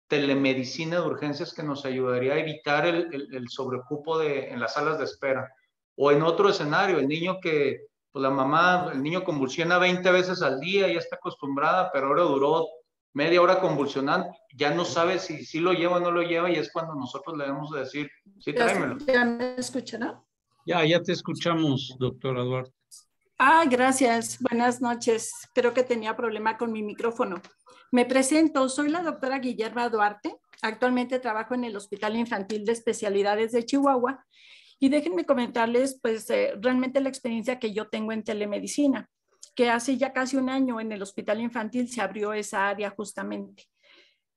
telemedicina de urgencias que nos ayudaría a evitar el sobrecupo en las salas de espera. O en otro escenario, el niño que, pues la mamá, el niño convulsiona 20 veces al día, ya está acostumbrada, pero ahora duró media hora convulsionando, ya no sabe si lo lleva o no lo lleva, y es cuando nosotros le debemos de decir, sí, tráemelo. ¿Ya me escuchan, no? Ya te escuchamos, doctora Duarte. Gracias. Buenas noches. Creo que tenía problema con mi micrófono. Me presento, soy la doctora Guillermo Duarte. Actualmente trabajo en el Hospital Infantil de Especialidades de Chihuahua y déjenme comentarles pues realmente la experiencia que yo tengo en telemedicina, que hace ya casi un año en el Hospital Infantil se abrió esa área justamente.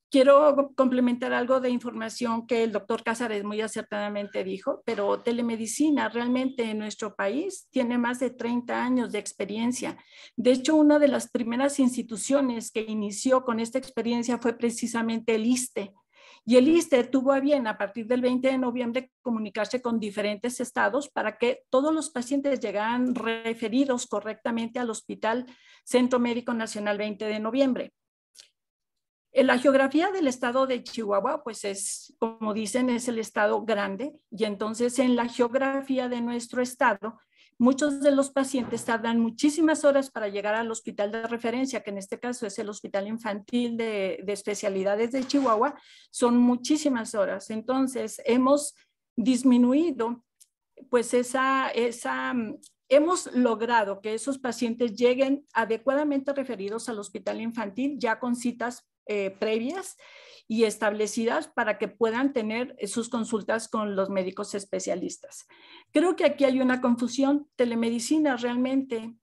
Quiero complementar algo de información que el doctor Cázares muy acertadamente dijo, pero telemedicina realmente en nuestro país tiene más de 30 años de experiencia. De hecho, una de las primeras instituciones que inició con esta experiencia fue precisamente el ISSSTE. Y el ISSSTE tuvo a bien a partir del 20 de noviembre comunicarse con diferentes estados para que todos los pacientes llegaran referidos correctamente al Hospital Centro Médico Nacional 20 de noviembre. La geografía del estado de Chihuahua, pues es, como dicen, es el estado grande y entonces en la geografía de nuestro estado, muchos de los pacientes tardan muchísimas horas para llegar al hospital de referencia, que en este caso es el Hospital Infantil de Especialidades de Chihuahua, son muchísimas horas. Entonces hemos disminuido pues hemos logrado que esos pacientes lleguen adecuadamente referidos al hospital infantil ya con citas previas y establecidas para que puedan tener sus consultas con los médicos especialistas. Creo que aquí hay una confusión. Telemedicina realmente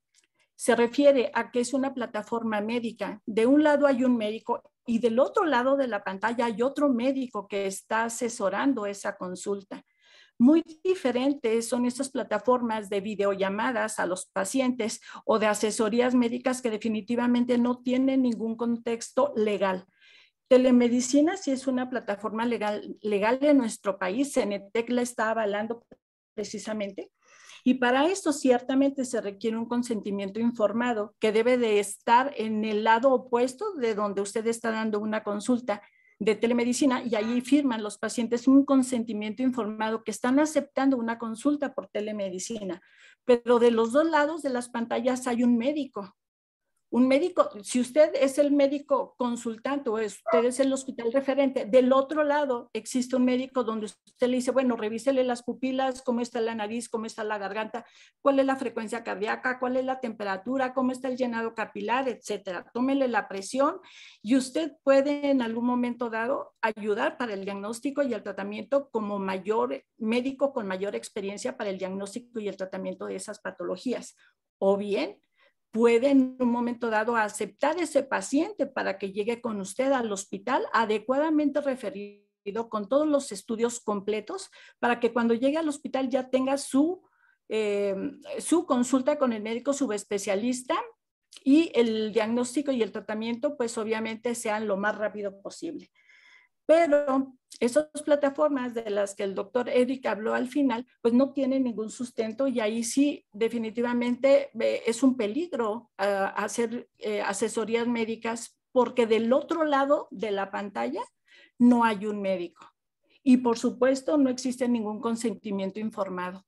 se refiere a que es una plataforma médica. De un lado hay un médico y del otro lado de la pantalla hay otro médico que está asesorando esa consulta. Muy diferentes son estas plataformas de videollamadas a los pacientes o de asesorías médicas que definitivamente no tienen ningún contexto legal. Telemedicina sí es una plataforma legal en nuestro país. CENETEC la está avalando precisamente. Y para esto ciertamente se requiere un consentimiento informado que debe de estar en el lado opuesto de donde usted está dando una consulta de telemedicina y ahí firman los pacientes un consentimiento informado que están aceptando una consulta por telemedicina. Pero de los dos lados de las pantallas hay un médico Un médico, si usted es el médico consultante o usted es el hospital referente, del otro lado existe un médico donde usted le dice, bueno, revísele las pupilas, cómo está la nariz, cómo está la garganta, cuál es la frecuencia cardíaca, cuál es la temperatura, cómo está el llenado capilar, etcétera. Tómele la presión y usted puede en algún momento dado ayudar para el diagnóstico y el tratamiento como mayor médico con mayor experiencia para el diagnóstico y el tratamiento de esas patologías. O bien, puede en un momento dado aceptar ese paciente para que llegue con usted al hospital adecuadamente referido con todos los estudios completos para que cuando llegue al hospital ya tenga su consulta con el médico subespecialista y el diagnóstico y el tratamiento pues obviamente sean lo más rápido posible. Pero esas plataformas de las que el doctor Eric habló al final, pues no tienen ningún sustento y ahí sí definitivamente es un peligro hacer asesorías médicas porque del otro lado de la pantalla no hay un médico. Y por supuesto no existe ningún consentimiento informado.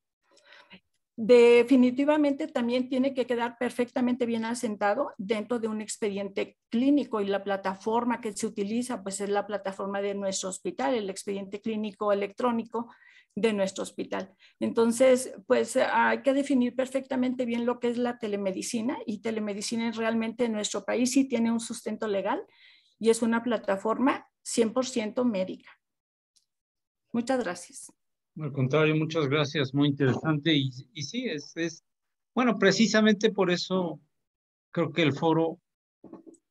Definitivamente también tiene que quedar perfectamente bien asentado dentro de un expediente clínico y la plataforma que se utiliza pues es la plataforma de nuestro hospital, el expediente clínico electrónico de nuestro hospital. Entonces, pues hay que definir perfectamente bien lo que es la telemedicina y telemedicina realmente en nuestro país sí tiene un sustento legal y es una plataforma 100% médica. Muchas gracias. Al contrario, muchas gracias, muy interesante. Y sí, bueno, precisamente por eso creo que el foro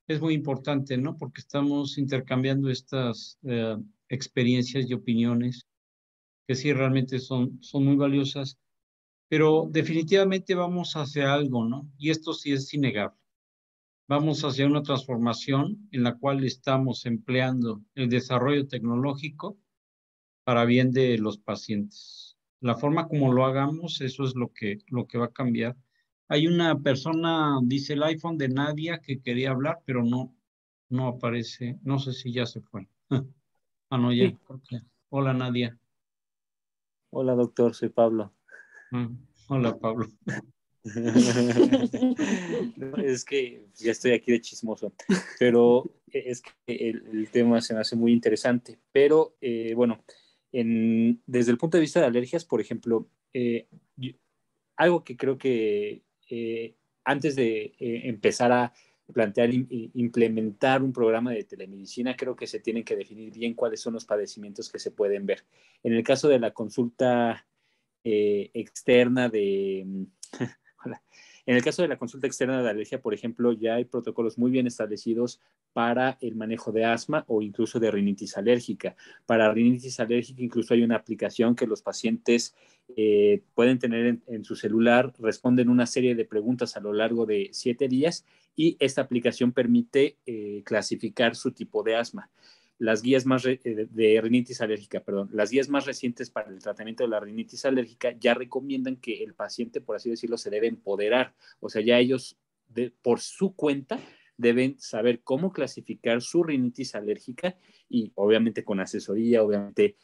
es muy importante, ¿no? Porque estamos intercambiando estas experiencias y opiniones que sí realmente son muy valiosas, pero definitivamente vamos hacia algo, ¿no? Y esto sí es innegable. Vamos hacia una transformación en la cual estamos empleando el desarrollo tecnológico para bien de los pacientes. La forma como lo hagamos, eso es lo que va a cambiar. Hay una persona, dice el iPhone de Nadia, que quería hablar, pero no aparece. No sé si ya se fue. Ah, no, ya. Sí. Okay. Hola, Nadia. Hola, doctor, soy Pablo. Hola, Pablo. No, es que ya estoy aquí de chismoso, pero es que el tema se me hace muy interesante. Pero bueno, desde el punto de vista de alergias, por ejemplo, algo que creo que antes de empezar a plantear implementar un programa de telemedicina, creo que se tienen que definir bien cuáles son los padecimientos que se pueden ver. En el caso de la consulta externa de... En el caso de la consulta externa de alergia, por ejemplo, ya hay protocolos muy bien establecidos para el manejo de asma o incluso de rinitis alérgica. Para rinitis alérgica incluso hay una aplicación que los pacientes pueden tener en su celular, responden una serie de preguntas a lo largo de 7 días y esta aplicación permite clasificar su tipo de asma. Las guías de rinitis alérgica, perdón, las guías más recientes para el tratamiento de la rinitis alérgica ya recomiendan que el paciente, por así decirlo, se debe empoderar. O sea, ya ellos, por su cuenta, deben saber cómo clasificar su rinitis alérgica y obviamente con asesoría, obviamente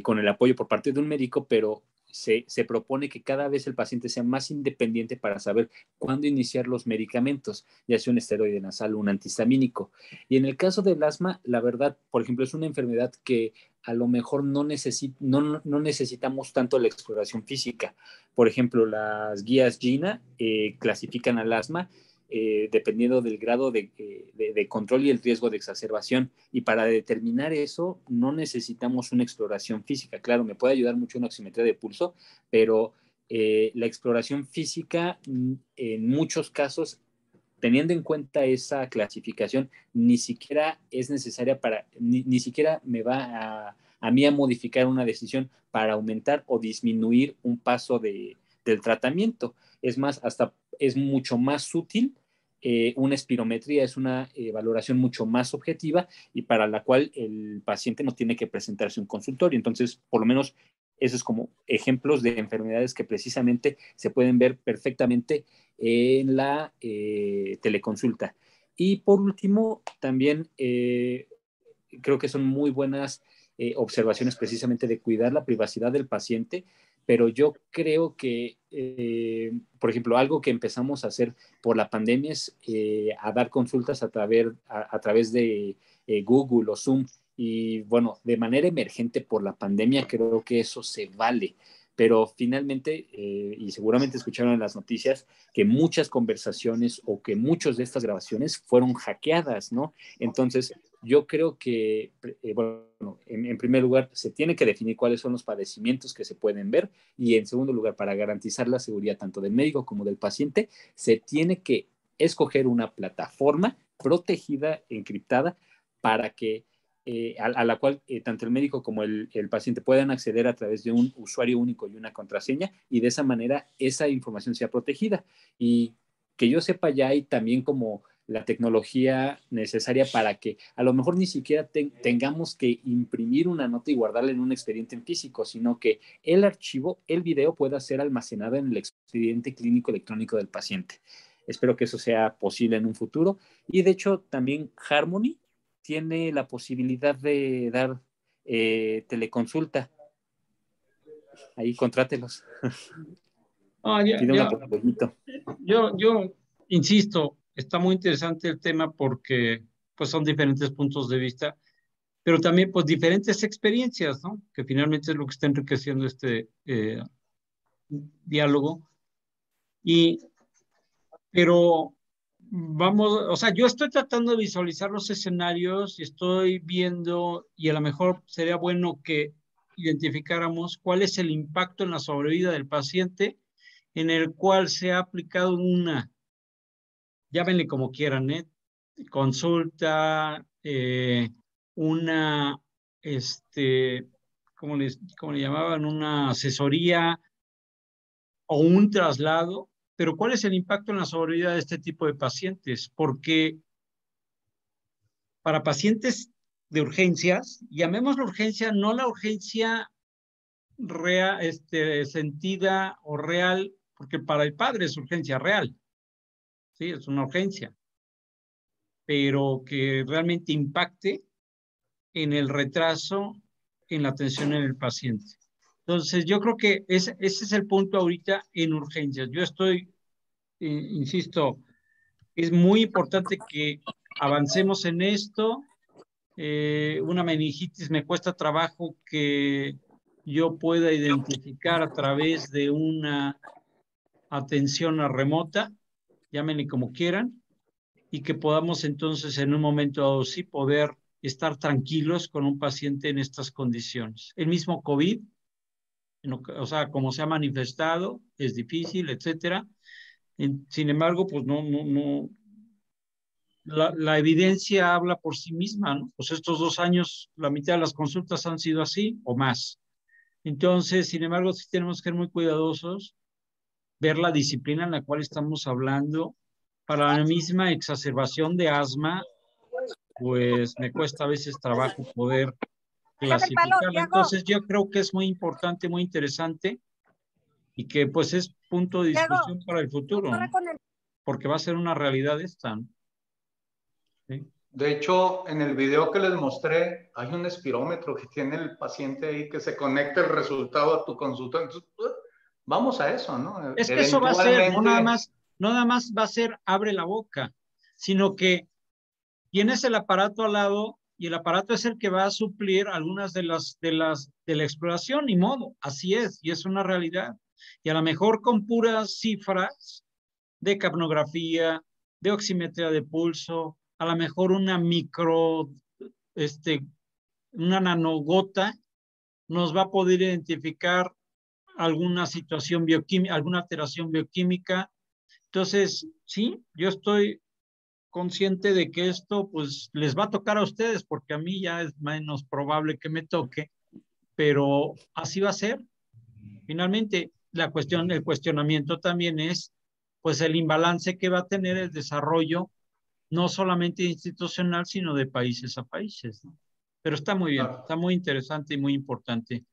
con el apoyo por parte de un médico, pero se propone que cada vez el paciente sea más independiente para saber cuándo iniciar los medicamentos, ya sea un esteroide nasal o un antihistamínico. Y en el caso del asma, la verdad, por ejemplo, es una enfermedad que a lo mejor no necesitamos tanto la exploración física. Por ejemplo, las guías GINA clasifican al asma dependiendo del grado de control y el riesgo de exacerbación. Y para determinar eso no necesitamos una exploración física. Claro, me puede ayudar mucho una oximetría de pulso, pero la exploración física en muchos casos, teniendo en cuenta esa clasificación, ni siquiera es necesaria ni siquiera me va a mí a modificar una decisión para aumentar o disminuir un paso del tratamiento. Es más, hasta es mucho más útil. Una espirometría es una valoración mucho más objetiva y para la cual el paciente no tiene que presentarse a un consultorio. Entonces, por lo menos, esos es como ejemplos de enfermedades que precisamente se pueden ver perfectamente en la teleconsulta. Y por último, también creo que son muy buenas observaciones precisamente de cuidar la privacidad del paciente, pero yo creo que por ejemplo, algo que empezamos a hacer por la pandemia es a dar consultas a través de Google o Zoom. Y bueno, de manera emergente por la pandemia creo que eso se vale. Pero finalmente, y seguramente escucharon en las noticias, que muchas conversaciones o que muchas de estas grabaciones fueron hackeadas, ¿no? Entonces, yo creo que, bueno, en primer lugar, se tiene que definir cuáles son los padecimientos que se pueden ver, y en segundo lugar, para garantizar la seguridad tanto del médico como del paciente, se tiene que escoger una plataforma protegida, encriptada, para que a la cual tanto el médico como el paciente puedan acceder a través de un usuario único y una contraseña, y de esa manera esa información sea protegida. Y que yo sepa, ya hay también como la tecnología necesaria para que a lo mejor ni siquiera tengamos que imprimir una nota y guardarla en un expediente en físico, sino que el archivo, el video, pueda ser almacenado en el expediente clínico electrónico del paciente. Espero que eso sea posible en un futuro. Y de hecho también Harmony tiene la posibilidad de dar teleconsulta. Ahí, contrátelos. Pide un apoyito. Yo insisto, está muy interesante el tema porque pues son diferentes puntos de vista, pero también pues diferentes experiencias, ¿no? Que finalmente es lo que está enriqueciendo este diálogo. Pero vamos, o sea, yo estoy tratando de visualizar los escenarios y estoy viendo, y a lo mejor sería bueno que identificáramos cuál es el impacto en la sobrevida del paciente en el cual se ha aplicado una, llámenle como quieran, consulta, una, ¿cómo le llamaban? Una asesoría o un traslado. Pero ¿cuál es el impacto en la sobrevida de este tipo de pacientes? Porque para pacientes de urgencias, llamémoslo urgencia, no la urgencia real, sentida o real, porque para el padre es urgencia real, sí, es una urgencia, pero que realmente impacte en el retraso en la atención en el paciente. Entonces, yo creo que ese es el punto ahorita en urgencias. Yo estoy, insisto, es muy importante que avancemos en esto. Una meningitis me cuesta trabajo que yo pueda identificar a través de una atención remota, llámenle como quieran, y que podamos entonces en un momento dado sí poder estar tranquilos con un paciente en estas condiciones. El mismo COVID, o sea, como se ha manifestado, es difícil, etcétera. Sin embargo, pues no, la evidencia habla por sí misma, ¿no? Pues estos 2 años, la mitad de las consultas han sido así o más. Entonces, sin embargo, sí tenemos que ser muy cuidadosos, ver la disciplina en la cual estamos hablando. Para la misma exacerbación de asma, pues me cuesta a veces trabajo poder clasificarla. Entonces, yo creo que es muy importante, muy interesante, y que pues es punto de discusión para el futuro, ¿no? Porque va a ser una realidad esta, ¿no? ¿Sí? De hecho, en el video que les mostré, hay un espirómetro que tiene el paciente ahí que se conecta el resultado a tu consulta. Entonces, vamos a eso, ¿no? Es que eso va a ser, no nada más va a ser abre la boca, sino que tienes el aparato al lado y el aparato es el que va a suplir algunas de la exploración, ni modo, así es, y es una realidad. Y a lo mejor con puras cifras de capnografía, de oximetría de pulso, a lo mejor una una nanogota nos va a poder identificar alguna situación bioquímica, alguna alteración bioquímica. Entonces, sí, yo estoy consciente de que esto pues les va a tocar a ustedes, porque a mí ya es menos probable que me toque, pero así va a ser. Finalmente, el cuestionamiento también es pues el imbalance que va a tener el desarrollo, no solamente institucional, sino de países a países, ¿no? Pero está muy bien, está muy interesante y muy importante.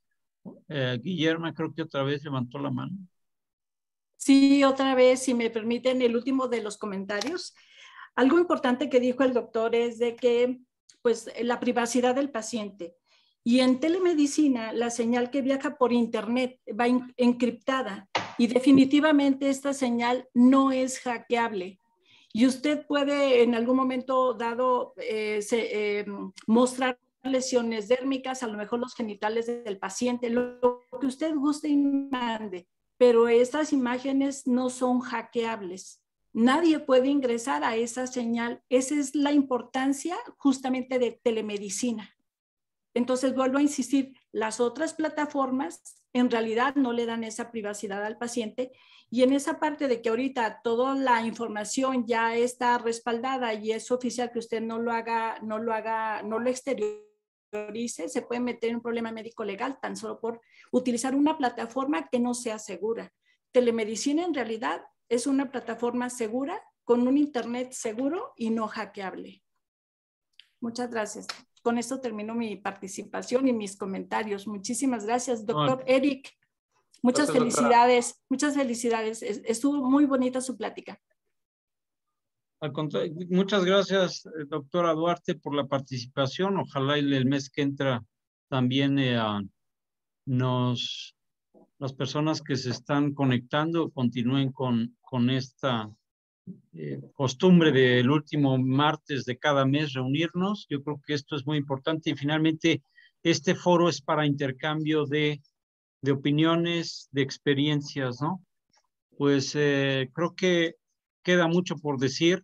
Guillermo, creo que otra vez levantó la mano. Sí, otra vez, si me permiten, el último de los comentarios. Algo importante que dijo el doctor es de que, pues, la privacidad del paciente. Y en telemedicina, la señal que viaja por internet va encriptada. Y definitivamente esta señal no es hackeable. Y usted puede en algún momento dado mostrar lesiones dérmicas, a lo mejor los genitales del paciente, lo que usted guste y mande, pero estas imágenes no son hackeables. Nadie puede ingresar a esa señal. Esa es la importancia justamente de telemedicina. Entonces, vuelvo a insistir, las otras plataformas en realidad no le dan esa privacidad al paciente, y en esa parte de que ahorita toda la información ya está respaldada y es oficial, que usted no lo exteriorice, se puede meter en un problema médico legal tan solo por utilizar una plataforma que no sea segura. Telemedicina en realidad es una plataforma segura, con un internet seguro y no hackeable. Muchas gracias. Con esto termino mi participación y mis comentarios. Muchísimas gracias, doctor Eric. Muchas felicidades, muchas felicidades. Estuvo muy bonita su plática. Al contrario, muchas gracias, doctora Duarte, por la participación. Ojalá el mes que entra también las personas que se están conectando continúen con esta costumbre del último martes de cada mes reunirnos. Yo creo que esto es muy importante, y finalmente este foro es para intercambio de opiniones, de experiencias, ¿no? Pues creo que queda mucho por decir.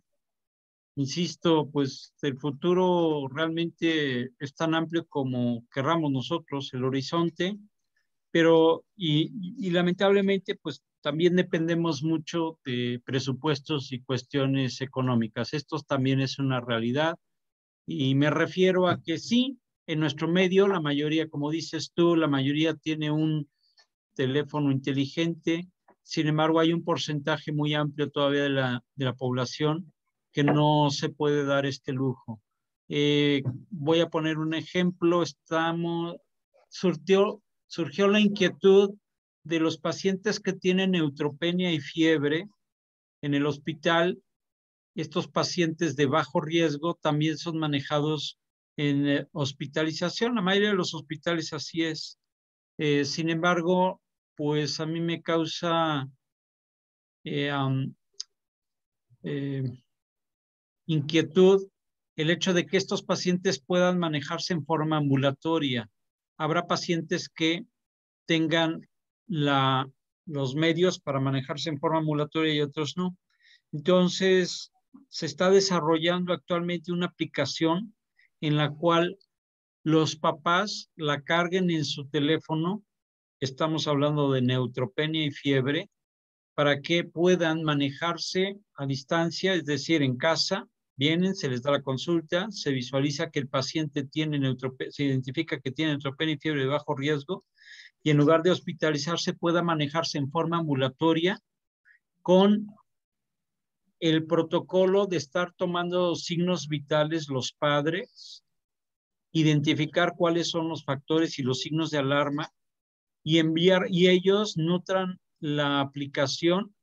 Insisto, pues el futuro realmente es tan amplio como querramos nosotros, el horizonte, pero y lamentablemente pues también dependemos mucho de presupuestos y cuestiones económicas. Esto también es una realidad, y me refiero a que sí, en nuestro medio la mayoría, como dices tú, la mayoría tiene un teléfono inteligente. Sin embargo, hay un porcentaje muy amplio todavía de la población que no se puede dar este lujo. Voy a poner un ejemplo. Surgió la inquietud de los pacientes que tienen neutropenia y fiebre en el hospital. Estos pacientes de bajo riesgo también son manejados en hospitalización. La mayoría de los hospitales así es. Sin embargo, pues a mí me causa inquietud el hecho de que estos pacientes puedan manejarse en forma ambulatoria. Habrá pacientes que tengan los medios para manejarse en forma ambulatoria y otros no. Entonces, se está desarrollando actualmente una aplicación en la cual los papás la carguen en su teléfono. Estamos hablando de neutropenia y fiebre, para que puedan manejarse a distancia, es decir, en casa. Vienen, se les da la consulta, se visualiza que el paciente tiene neutropenia, se identifica que tiene neutropenia y fiebre de bajo riesgo, y en lugar de hospitalizarse pueda manejarse en forma ambulatoria con el protocolo de estar tomando signos vitales los padres, identificar cuáles son los factores y los signos de alarma, y enviar, y ellos nutran la aplicación,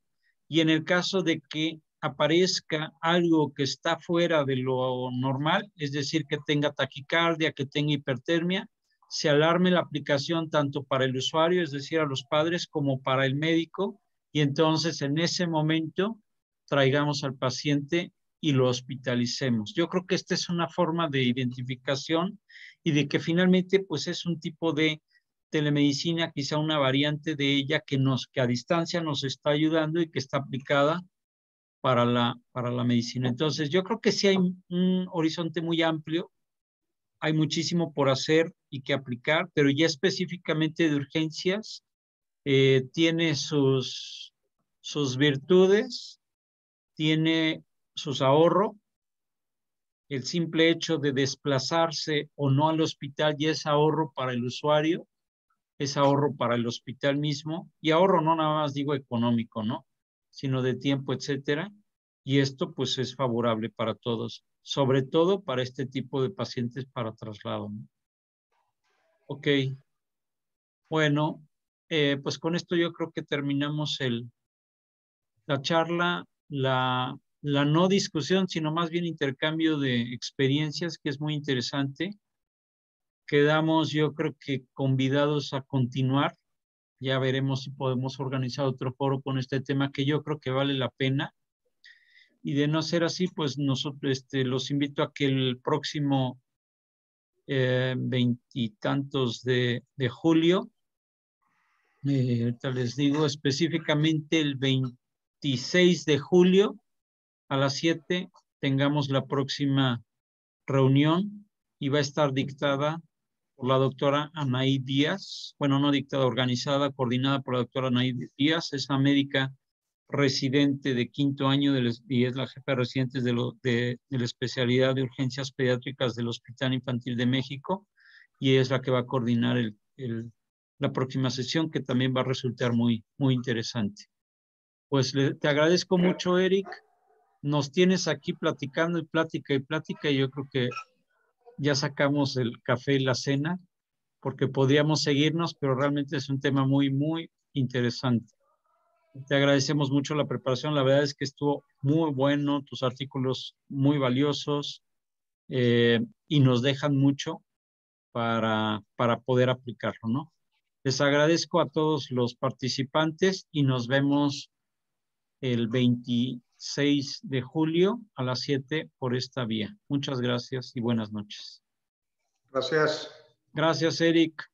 y en el caso de que aparezca algo que está fuera de lo normal, es decir, que tenga taquicardia, que tenga hipertermia, se alarme la aplicación tanto para el usuario, es decir, a los padres, como para el médico, y entonces en ese momento traigamos al paciente y lo hospitalicemos. Yo creo que esta es una forma de identificación, y de que finalmente pues es un tipo de telemedicina, quizá una variante de ella que a distancia nos está ayudando y que está aplicada para la medicina. Entonces, yo creo que sí hay un horizonte muy amplio, hay muchísimo por hacer y que aplicar, pero ya específicamente de urgencias, tiene sus virtudes, tiene sus ahorros. El simple hecho de desplazarse o no al hospital ya es ahorro para el usuario, es ahorro para el hospital mismo, y ahorro no nada más digo económico, ¿no? Sino de tiempo, etcétera. Y esto pues es favorable para todos, sobre todo para este tipo de pacientes para traslado, ¿no? Ok. Bueno, pues con esto yo creo que terminamos la charla, la no discusión, sino más bien intercambio de experiencias, que es muy interesante. Quedamos, yo creo que convidados a continuar Ya veremos si podemos organizar otro foro con este tema que yo creo que vale la pena. Y de no ser así, pues nosotros los invito a que el próximo 20 de julio, ahorita les digo específicamente el 26 de julio a las 7 tengamos la próxima reunión y va a estar dictada por la doctora Anaí Díaz, bueno, no dictada, organizada, coordinada por la doctora Anaí Díaz, es la médica residente de 5º año y es la jefa de residentes de la especialidad de urgencias pediátricas del Hospital Infantil de México, y es la que va a coordinar la próxima sesión, que también va a resultar muy, muy interesante. Pues te agradezco mucho, Eric. Nos tienes aquí platicando y plática y plática, y yo creo que ya sacamos el café y la cena, porque podríamos seguirnos, pero realmente es un tema muy, muy interesante. Te agradecemos mucho la preparación, la verdad es que estuvo muy bueno, tus artículos muy valiosos, y nos dejan mucho para poder aplicarlo, ¿no? Les agradezco a todos los participantes y nos vemos el 26 de julio a las 7 por esta vía. Muchas gracias y buenas noches. Gracias. Gracias, Eric.